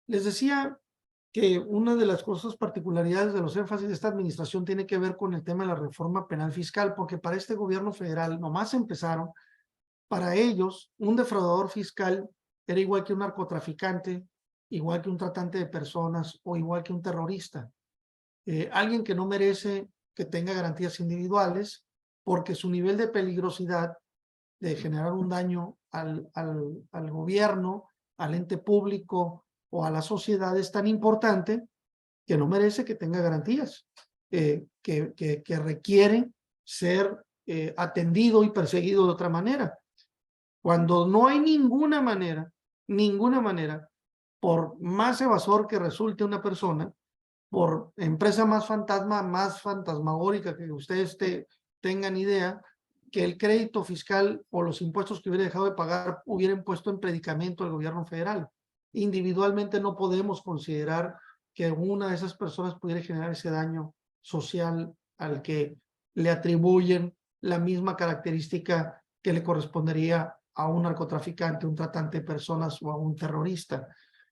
Les decía que una de las cosas particularidades de los énfasis de esta administración tiene que ver con el tema de la reforma penal fiscal, porque para este gobierno federal nomás empezaron, para ellos un defraudador fiscal era igual que un narcotraficante, igual que un tratante de personas o igual que un terrorista. Alguien que no merece que tenga garantías individuales porque su nivel de peligrosidad de generar un daño al gobierno, al ente público o a la sociedad es tan importante que no merece que tenga garantías, que requiere ser atendido y perseguido de otra manera. Cuando no hay ninguna manera, por más evasor que resulte una persona, por empresa más fantasma, más fantasmagórica que ustedes tengan idea, que el crédito fiscal o los impuestos que hubiera dejado de pagar hubieran puesto en predicamento al gobierno federal. Individualmente no podemos considerar que una de esas personas pudiera generar ese daño social al que le atribuyen la misma característica que le correspondería a un narcotraficante, un tratante de personas o a un terrorista.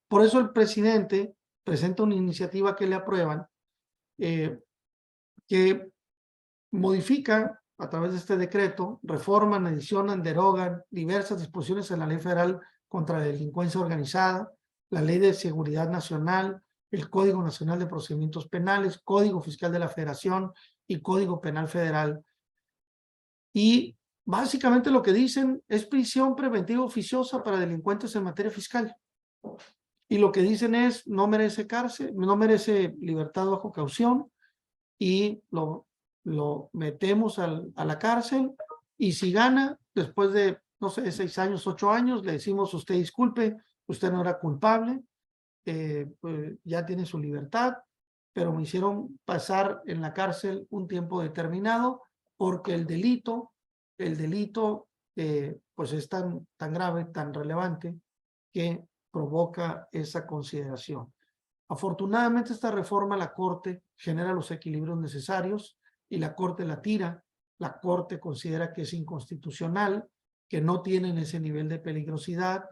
Por eso el presidente presenta una iniciativa que le aprueban, que modifica a través de este decreto, reforman, adicionan, derogan diversas disposiciones en la Ley Federal contra la Delincuencia Organizada, la Ley de Seguridad Nacional, el Código Nacional de Procedimientos Penales, Código Fiscal de la Federación y Código Penal Federal. Y básicamente lo que dicen es prisión preventiva oficiosa para delincuentes en materia fiscal. Y lo que dicen es no merece cárcel, no merece libertad bajo caución y lo metemos a la cárcel y si gana, después de, no sé, 6 años, 8 años, le decimos usted disculpe, usted no era culpable, pues ya tiene su libertad, pero me hicieron pasar en la cárcel un tiempo determinado porque el delito pues es tan grave, tan relevante que provoca esa consideración. Afortunadamente esta reforma la Corte genera los equilibrios necesarios y la Corte la tira. La Corte considera que es inconstitucional, que no tienen ese nivel de peligrosidad.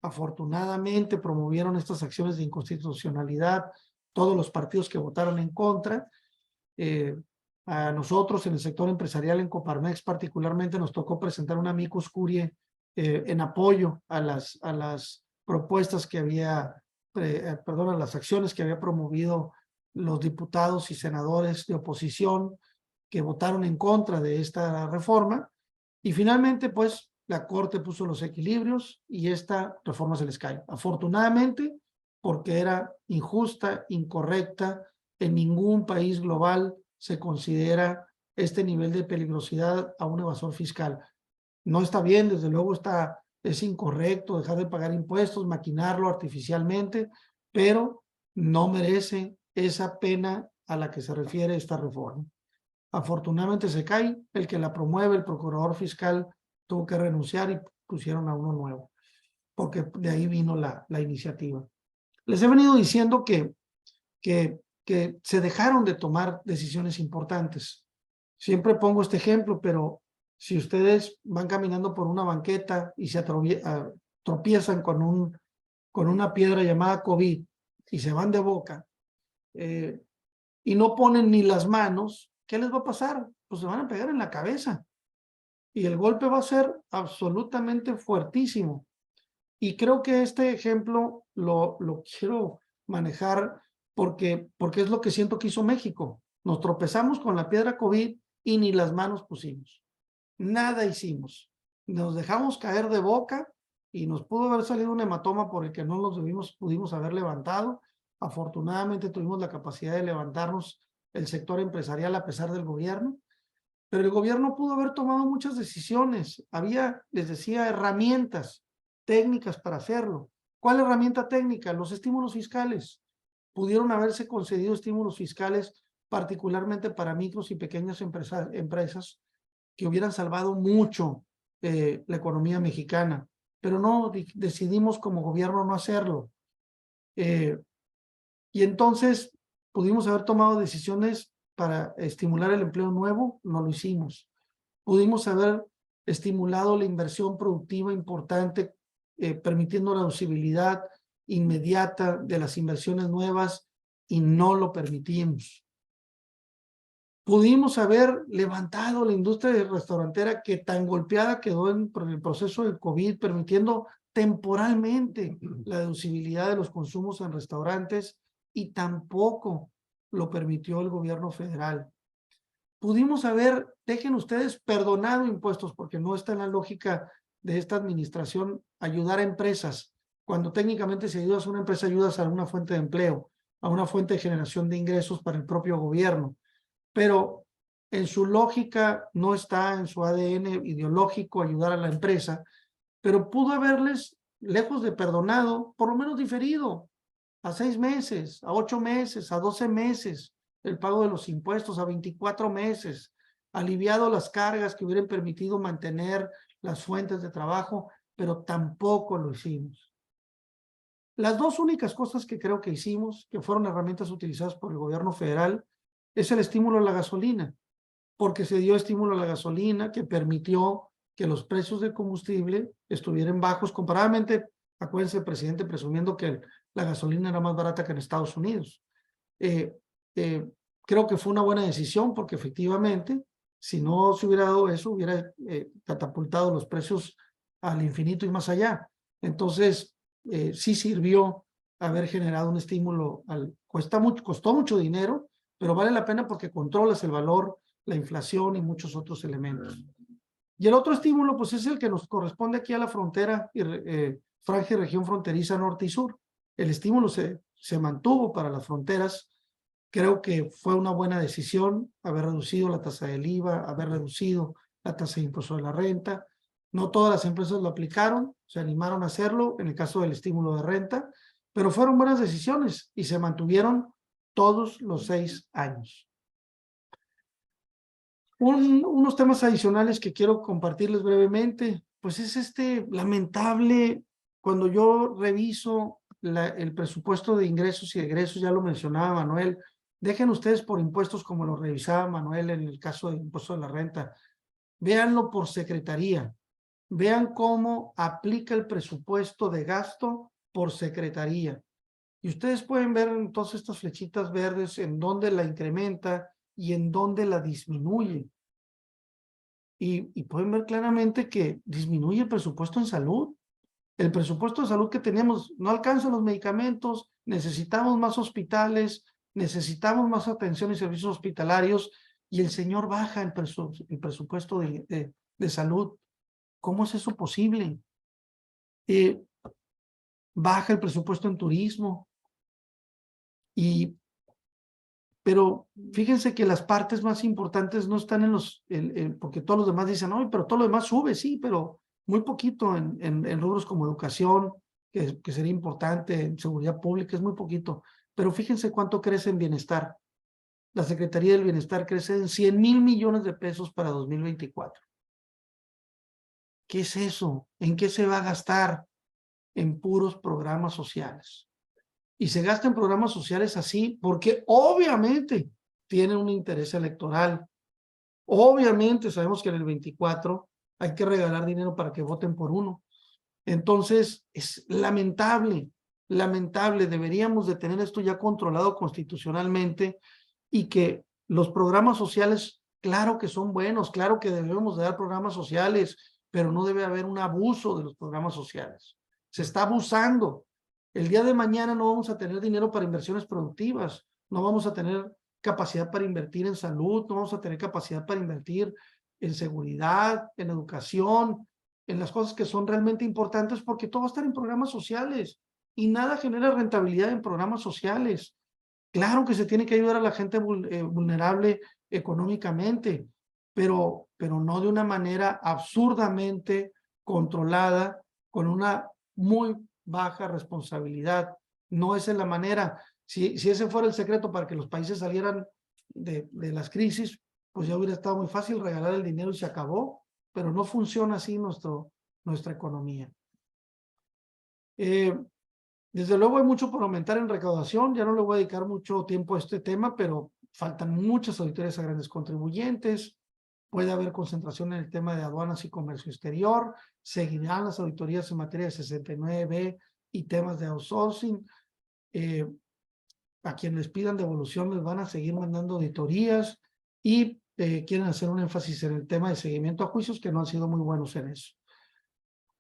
Afortunadamente promovieron estas acciones de inconstitucionalidad todos los partidos que votaron en contra. A nosotros en el sector empresarial, en Coparmex particularmente, nos tocó presentar un amicus curiae en apoyo a las propuestas que había, a las acciones que había promovido los diputados y senadores de oposición que votaron en contra de esta reforma. Y finalmente, pues, la Corte puso los equilibrios y esta reforma se les cae. Afortunadamente, porque era injusta, incorrecta, en ningún país global se considera este nivel de peligrosidad a un evasor fiscal. No está bien, desde luego es incorrecto dejar de pagar impuestos, maquinarlo artificialmente, pero no merece esa pena a la que se refiere esta reforma. Afortunadamente se cae, el que la promueve, el procurador fiscal, tuvo que renunciar y pusieron a uno nuevo, porque de ahí vino la iniciativa. Les he venido diciendo que se dejaron de tomar decisiones importantes. Siempre pongo este ejemplo, pero si ustedes van caminando por una banqueta y se tropiezan con una piedra llamada COVID y se van de boca y no ponen ni las manos, ¿qué les va a pasar? Pues se van a pegar en la cabeza y el golpe va a ser absolutamente fuertísimo. Y creo que este ejemplo lo quiero manejar porque es lo que siento que hizo México. Nos tropezamos con la piedra COVID y ni las manos pusimos. Nada hicimos. Nos dejamos caer de boca y nos pudo haber salido un hematoma por el que no nos pudimos haber levantado. Afortunadamente tuvimos la capacidad de levantarnos el sector empresarial a pesar del gobierno, pero el gobierno pudo haber tomado muchas decisiones. Había, les decía, herramientas técnicas para hacerlo. ¿Cuál herramienta técnica? Los estímulos fiscales. Pudieron haberse concedido estímulos fiscales particularmente para micros y pequeñas empresas que hubieran salvado mucho la economía mexicana, pero no, decidimos como gobierno no hacerlo. Y entonces pudimos haber tomado decisiones para estimular el empleo nuevo, no lo hicimos. Pudimos haber estimulado la inversión productiva importante, permitiendo la deducibilidad inmediata de las inversiones nuevas y no lo permitimos. Pudimos haber levantado la industria restaurantera que tan golpeada quedó en el proceso del COVID, permitiendo temporalmente la deducibilidad de los consumos en restaurantes y tampoco lo permitió el gobierno federal. Pudimos haber, dejen ustedes, perdonado impuestos porque no está en la lógica de esta administración ayudar a empresas. Cuando técnicamente si ayudas a una empresa, ayudas a una fuente de empleo, a una fuente de generación de ingresos para el propio gobierno. Pero en su lógica no está, en su ADN ideológico ayudar a la empresa, pero pudo haberles, lejos de perdonado, por lo menos diferido a 6 meses, a 8 meses, a 12 meses, el pago de los impuestos, a 24 meses, aliviado las cargas que hubieran permitido mantener las fuentes de trabajo, pero tampoco lo hicimos. Las dos únicas cosas que creo que hicimos, que fueron herramientas utilizadas por el gobierno federal, es el estímulo a la gasolina, porque se dio estímulo a la gasolina que permitió que los precios del combustible estuvieran bajos comparadamente. Acuérdense el presidente presumiendo que la gasolina era más barata que en Estados Unidos. Creo que fue una buena decisión porque efectivamente, si no se hubiera dado eso, hubiera catapultado los precios al infinito y más allá. Entonces, sí sirvió haber generado un estímulo. Costó mucho dinero, pero vale la pena porque controlas el valor, la inflación y muchos otros elementos. Y el otro estímulo, pues es el que nos corresponde aquí a la frontera, franja y región fronteriza norte y sur. El estímulo se mantuvo para las fronteras. Creo que fue una buena decisión haber reducido la tasa del IVA, haber reducido la tasa de impuesto de la renta. No todas las empresas lo aplicaron, se animaron a hacerlo en el caso del estímulo de renta, pero fueron buenas decisiones y se mantuvieron todos los 6 años. Unos temas adicionales que quiero compartirles brevemente, pues es lamentable, cuando yo reviso el presupuesto de ingresos y egresos, ya lo mencionaba Manuel, dejen ustedes por impuestos como lo revisaba Manuel en el caso del impuesto de la renta, véanlo por secretaría, vean cómo aplica el presupuesto de gasto por secretaría. Y ustedes pueden ver en todas estas flechitas verdes en dónde la incrementa y en dónde la disminuye. Y pueden ver claramente que disminuye el presupuesto en salud. El presupuesto de salud que tenemos no alcanza los medicamentos, necesitamos más hospitales, necesitamos más atención y servicios hospitalarios, y el señor baja el presupuesto de salud. ¿Cómo es eso posible? Baja el presupuesto en turismo. Pero fíjense que las partes más importantes no están porque todos los demás dicen, no, pero todo lo demás sube, sí, pero muy poquito en rubros como educación, que sería importante, en seguridad pública, es muy poquito. Pero fíjense cuánto crece en bienestar. La Secretaría del Bienestar crece en 100,000 millones de pesos para 2024. ¿Qué es eso? ¿En qué se va a gastar? En puros programas sociales. Y se gasta en programas sociales así porque obviamente tienen un interés electoral. Obviamente sabemos que en el 24 hay que regalar dinero para que voten por uno. Entonces es lamentable, lamentable. Deberíamos de tener esto ya controlado constitucionalmente y que los programas sociales, claro que son buenos, claro que debemos de dar programas sociales, pero no debe haber un abuso de los programas sociales. Se está abusando. El día de mañana no vamos a tener dinero para inversiones productivas, no vamos a tener capacidad para invertir en salud, no vamos a tener capacidad para invertir en seguridad, en educación, en las cosas que son realmente importantes, porque todo va a estar en programas sociales y nada genera rentabilidad en programas sociales. Claro que se tiene que ayudar a la gente vulnerable económicamente, pero no de una manera absurdamente controlada, con una muy baja responsabilidad. No esa es la manera. Si ese fuera el secreto para que los países salieran de las crisis, pues ya hubiera estado muy fácil regalar el dinero y se acabó, pero no funciona así nuestra economía. Desde luego hay mucho por aumentar en recaudación, ya no le voy a dedicar mucho tiempo a este tema, pero faltan muchas auditorías a grandes contribuyentes, puede haber concentración en el tema de aduanas y comercio exterior, seguirán las auditorías en materia de 69B y temas de outsourcing. A quienes les pidan devolución les van a seguir mandando auditorías y quieren hacer un énfasis en el tema de seguimiento a juicios, que no han sido muy buenos en eso.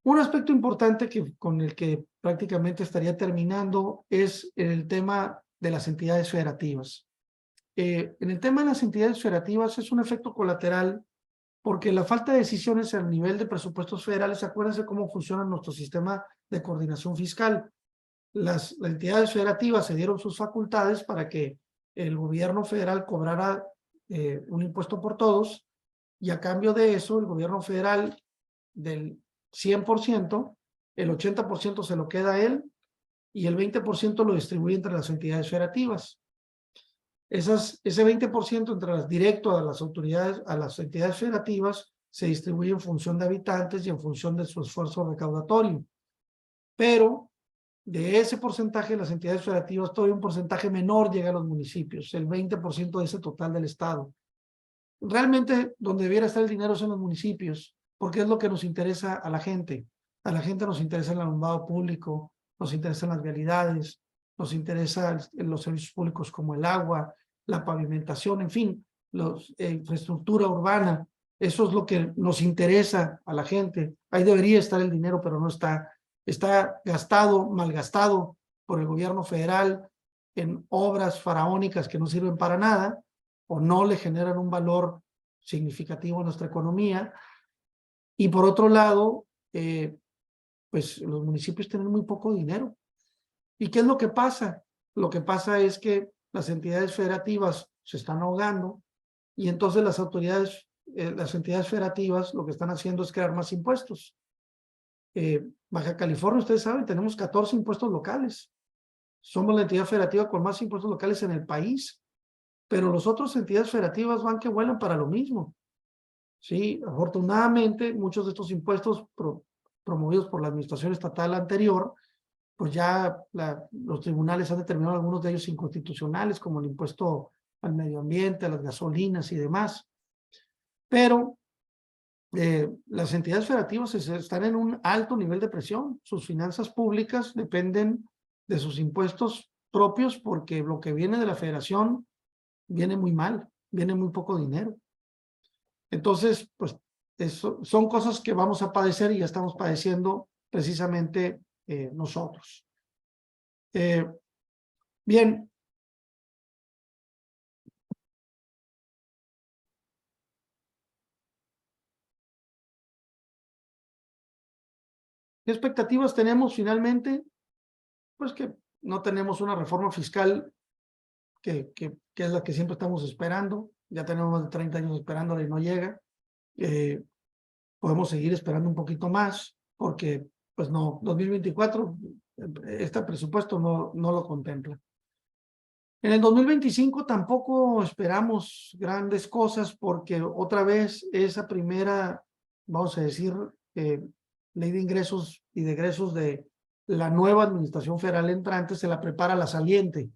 Un aspecto importante con el que prácticamente estaría terminando es el tema de las entidades federativas. En el tema de las entidades federativas es un efecto colateral porque la falta de decisiones al nivel de presupuestos federales, acuérdense cómo funciona nuestro sistema de coordinación fiscal. Las entidades federativas se dieron sus facultades para que el gobierno federal cobrara un impuesto por todos y a cambio de eso el gobierno federal del 100%, el 80% se lo queda a él y el 20% lo distribuye entre las entidades federativas. Ese 20% directo a las autoridades, a las entidades federativas, se distribuye en función de habitantes y en función de su esfuerzo recaudatorio. Pero de ese porcentaje, las entidades federativas, todavía un porcentaje menor llega a los municipios, el 20% de ese total del Estado. Realmente, donde debiera estar el dinero son los municipios, porque es lo que nos interesa a la gente. A la gente nos interesa el alumbrado público, nos interesan las vialidades, nos interesan los servicios públicos como el agua, la pavimentación, en fin, infraestructura urbana. Eso es lo que nos interesa a la gente. Ahí debería estar el dinero, pero no está. Está gastado, malgastado por el gobierno federal en obras faraónicas que no sirven para nada o no le generan un valor significativo a nuestra economía. Y por otro lado, pues los municipios tienen muy poco dinero. ¿Y qué es lo que pasa? Lo que pasa es que las entidades federativas se están ahogando y entonces las entidades federativas lo que están haciendo es crear más impuestos. Baja California, ustedes saben, tenemos 14 impuestos locales. Somos la entidad federativa con más impuestos locales en el país, pero las otras entidades federativas van que vuelan para lo mismo. Sí, afortunadamente, muchos de estos impuestos promovidos por la administración estatal anterior, pues ya los tribunales han determinado algunos de ellos inconstitucionales, como el impuesto al medio ambiente, a las gasolinas y demás. Pero las entidades federativas están en un alto nivel de presión. Sus finanzas públicas dependen de sus impuestos propios porque lo que viene de la federación viene muy mal, viene muy poco dinero. Entonces, pues son cosas que vamos a padecer y ya estamos padeciendo precisamente nosotros. Bien. ¿Qué expectativas tenemos finalmente? Pues que no tenemos una reforma fiscal que es la que siempre estamos esperando. Ya tenemos más de 30 años esperándola y no llega. Podemos seguir esperando un poquito más porque, pues no, 2024, este presupuesto no lo contempla. En el 2025 tampoco esperamos grandes cosas porque otra vez esa primera, vamos a decir, ley de ingresos y de egresos de la nueva administración federal entrante se la prepara la saliente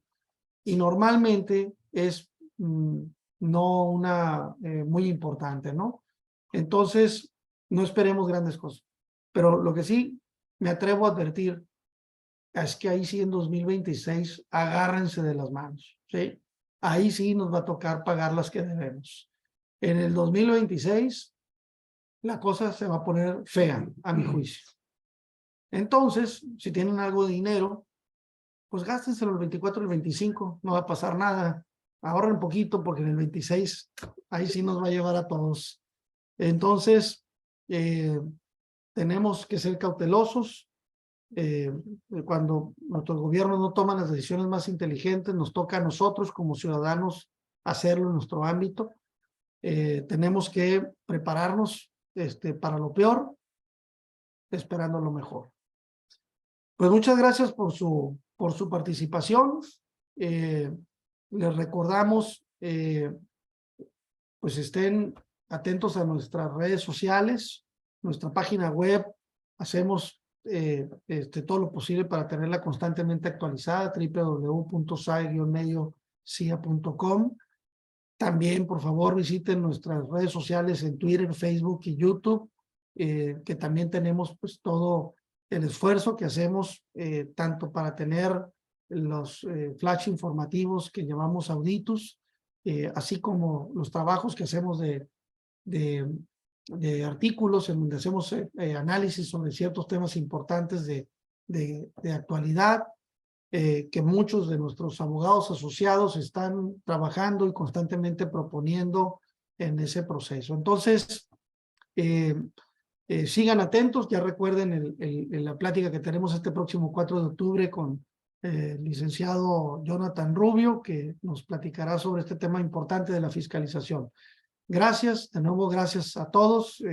y normalmente es no una muy importante, ¿no? Entonces, no esperemos grandes cosas. Pero lo que sí me atrevo a advertir es que ahí sí en 2026 agárrense de las manos, ¿sí? Ahí sí nos va a tocar pagar las que debemos. En el 2026 la cosa se va a poner fea, a mi juicio. Entonces, si tienen algo de dinero, pues gástenselo el 24 y el 25, no va a pasar nada. Ahorren un poquito porque en el 26 ahí sí nos va a llevar a todos. Entonces, tenemos que ser cautelosos. Cuando nuestros gobiernos no toman las decisiones más inteligentes, nos toca a nosotros como ciudadanos hacerlo en nuestro ámbito. Tenemos que prepararnos para lo peor, esperando lo mejor. Pues muchas gracias por su participación. Les recordamos, pues estén atentos a nuestras redes sociales, nuestra página web. Hacemos todo lo posible para tenerla constantemente actualizada, www.sai-medio-cia.com. También, por favor, visiten nuestras redes sociales en Twitter, Facebook y YouTube, que también tenemos pues todo el esfuerzo que hacemos tanto para tener los flash informativos que llamamos auditus, así como los trabajos que hacemos de artículos en donde hacemos análisis sobre ciertos temas importantes de actualidad, que muchos de nuestros abogados asociados están trabajando y constantemente proponiendo en ese proceso. Entonces, sigan atentos, ya recuerden la plática que tenemos este próximo 4 de octubre con el licenciado Jonathan Rubio, que nos platicará sobre este tema importante de la fiscalización. Gracias, de nuevo gracias a todos,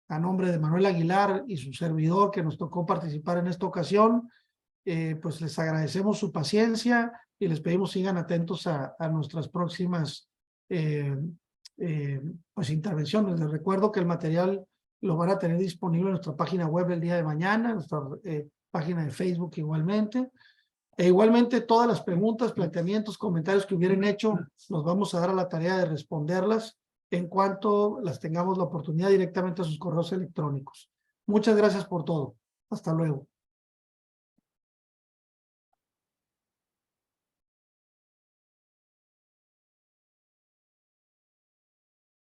a nombre de Manuel Aguilar y su servidor que nos tocó participar en esta ocasión. Pues les agradecemos su paciencia y les pedimos sigan atentos a nuestras próximas pues intervenciones. Les recuerdo que el material lo van a tener disponible en nuestra página web el día de mañana, en nuestra página de Facebook igualmente. E igualmente todas las preguntas, planteamientos, comentarios que hubieran hecho, nos vamos a dar a la tarea de responderlas en cuanto las tengamos la oportunidad directamente a sus correos electrónicos. Muchas gracias por todo. Hasta luego.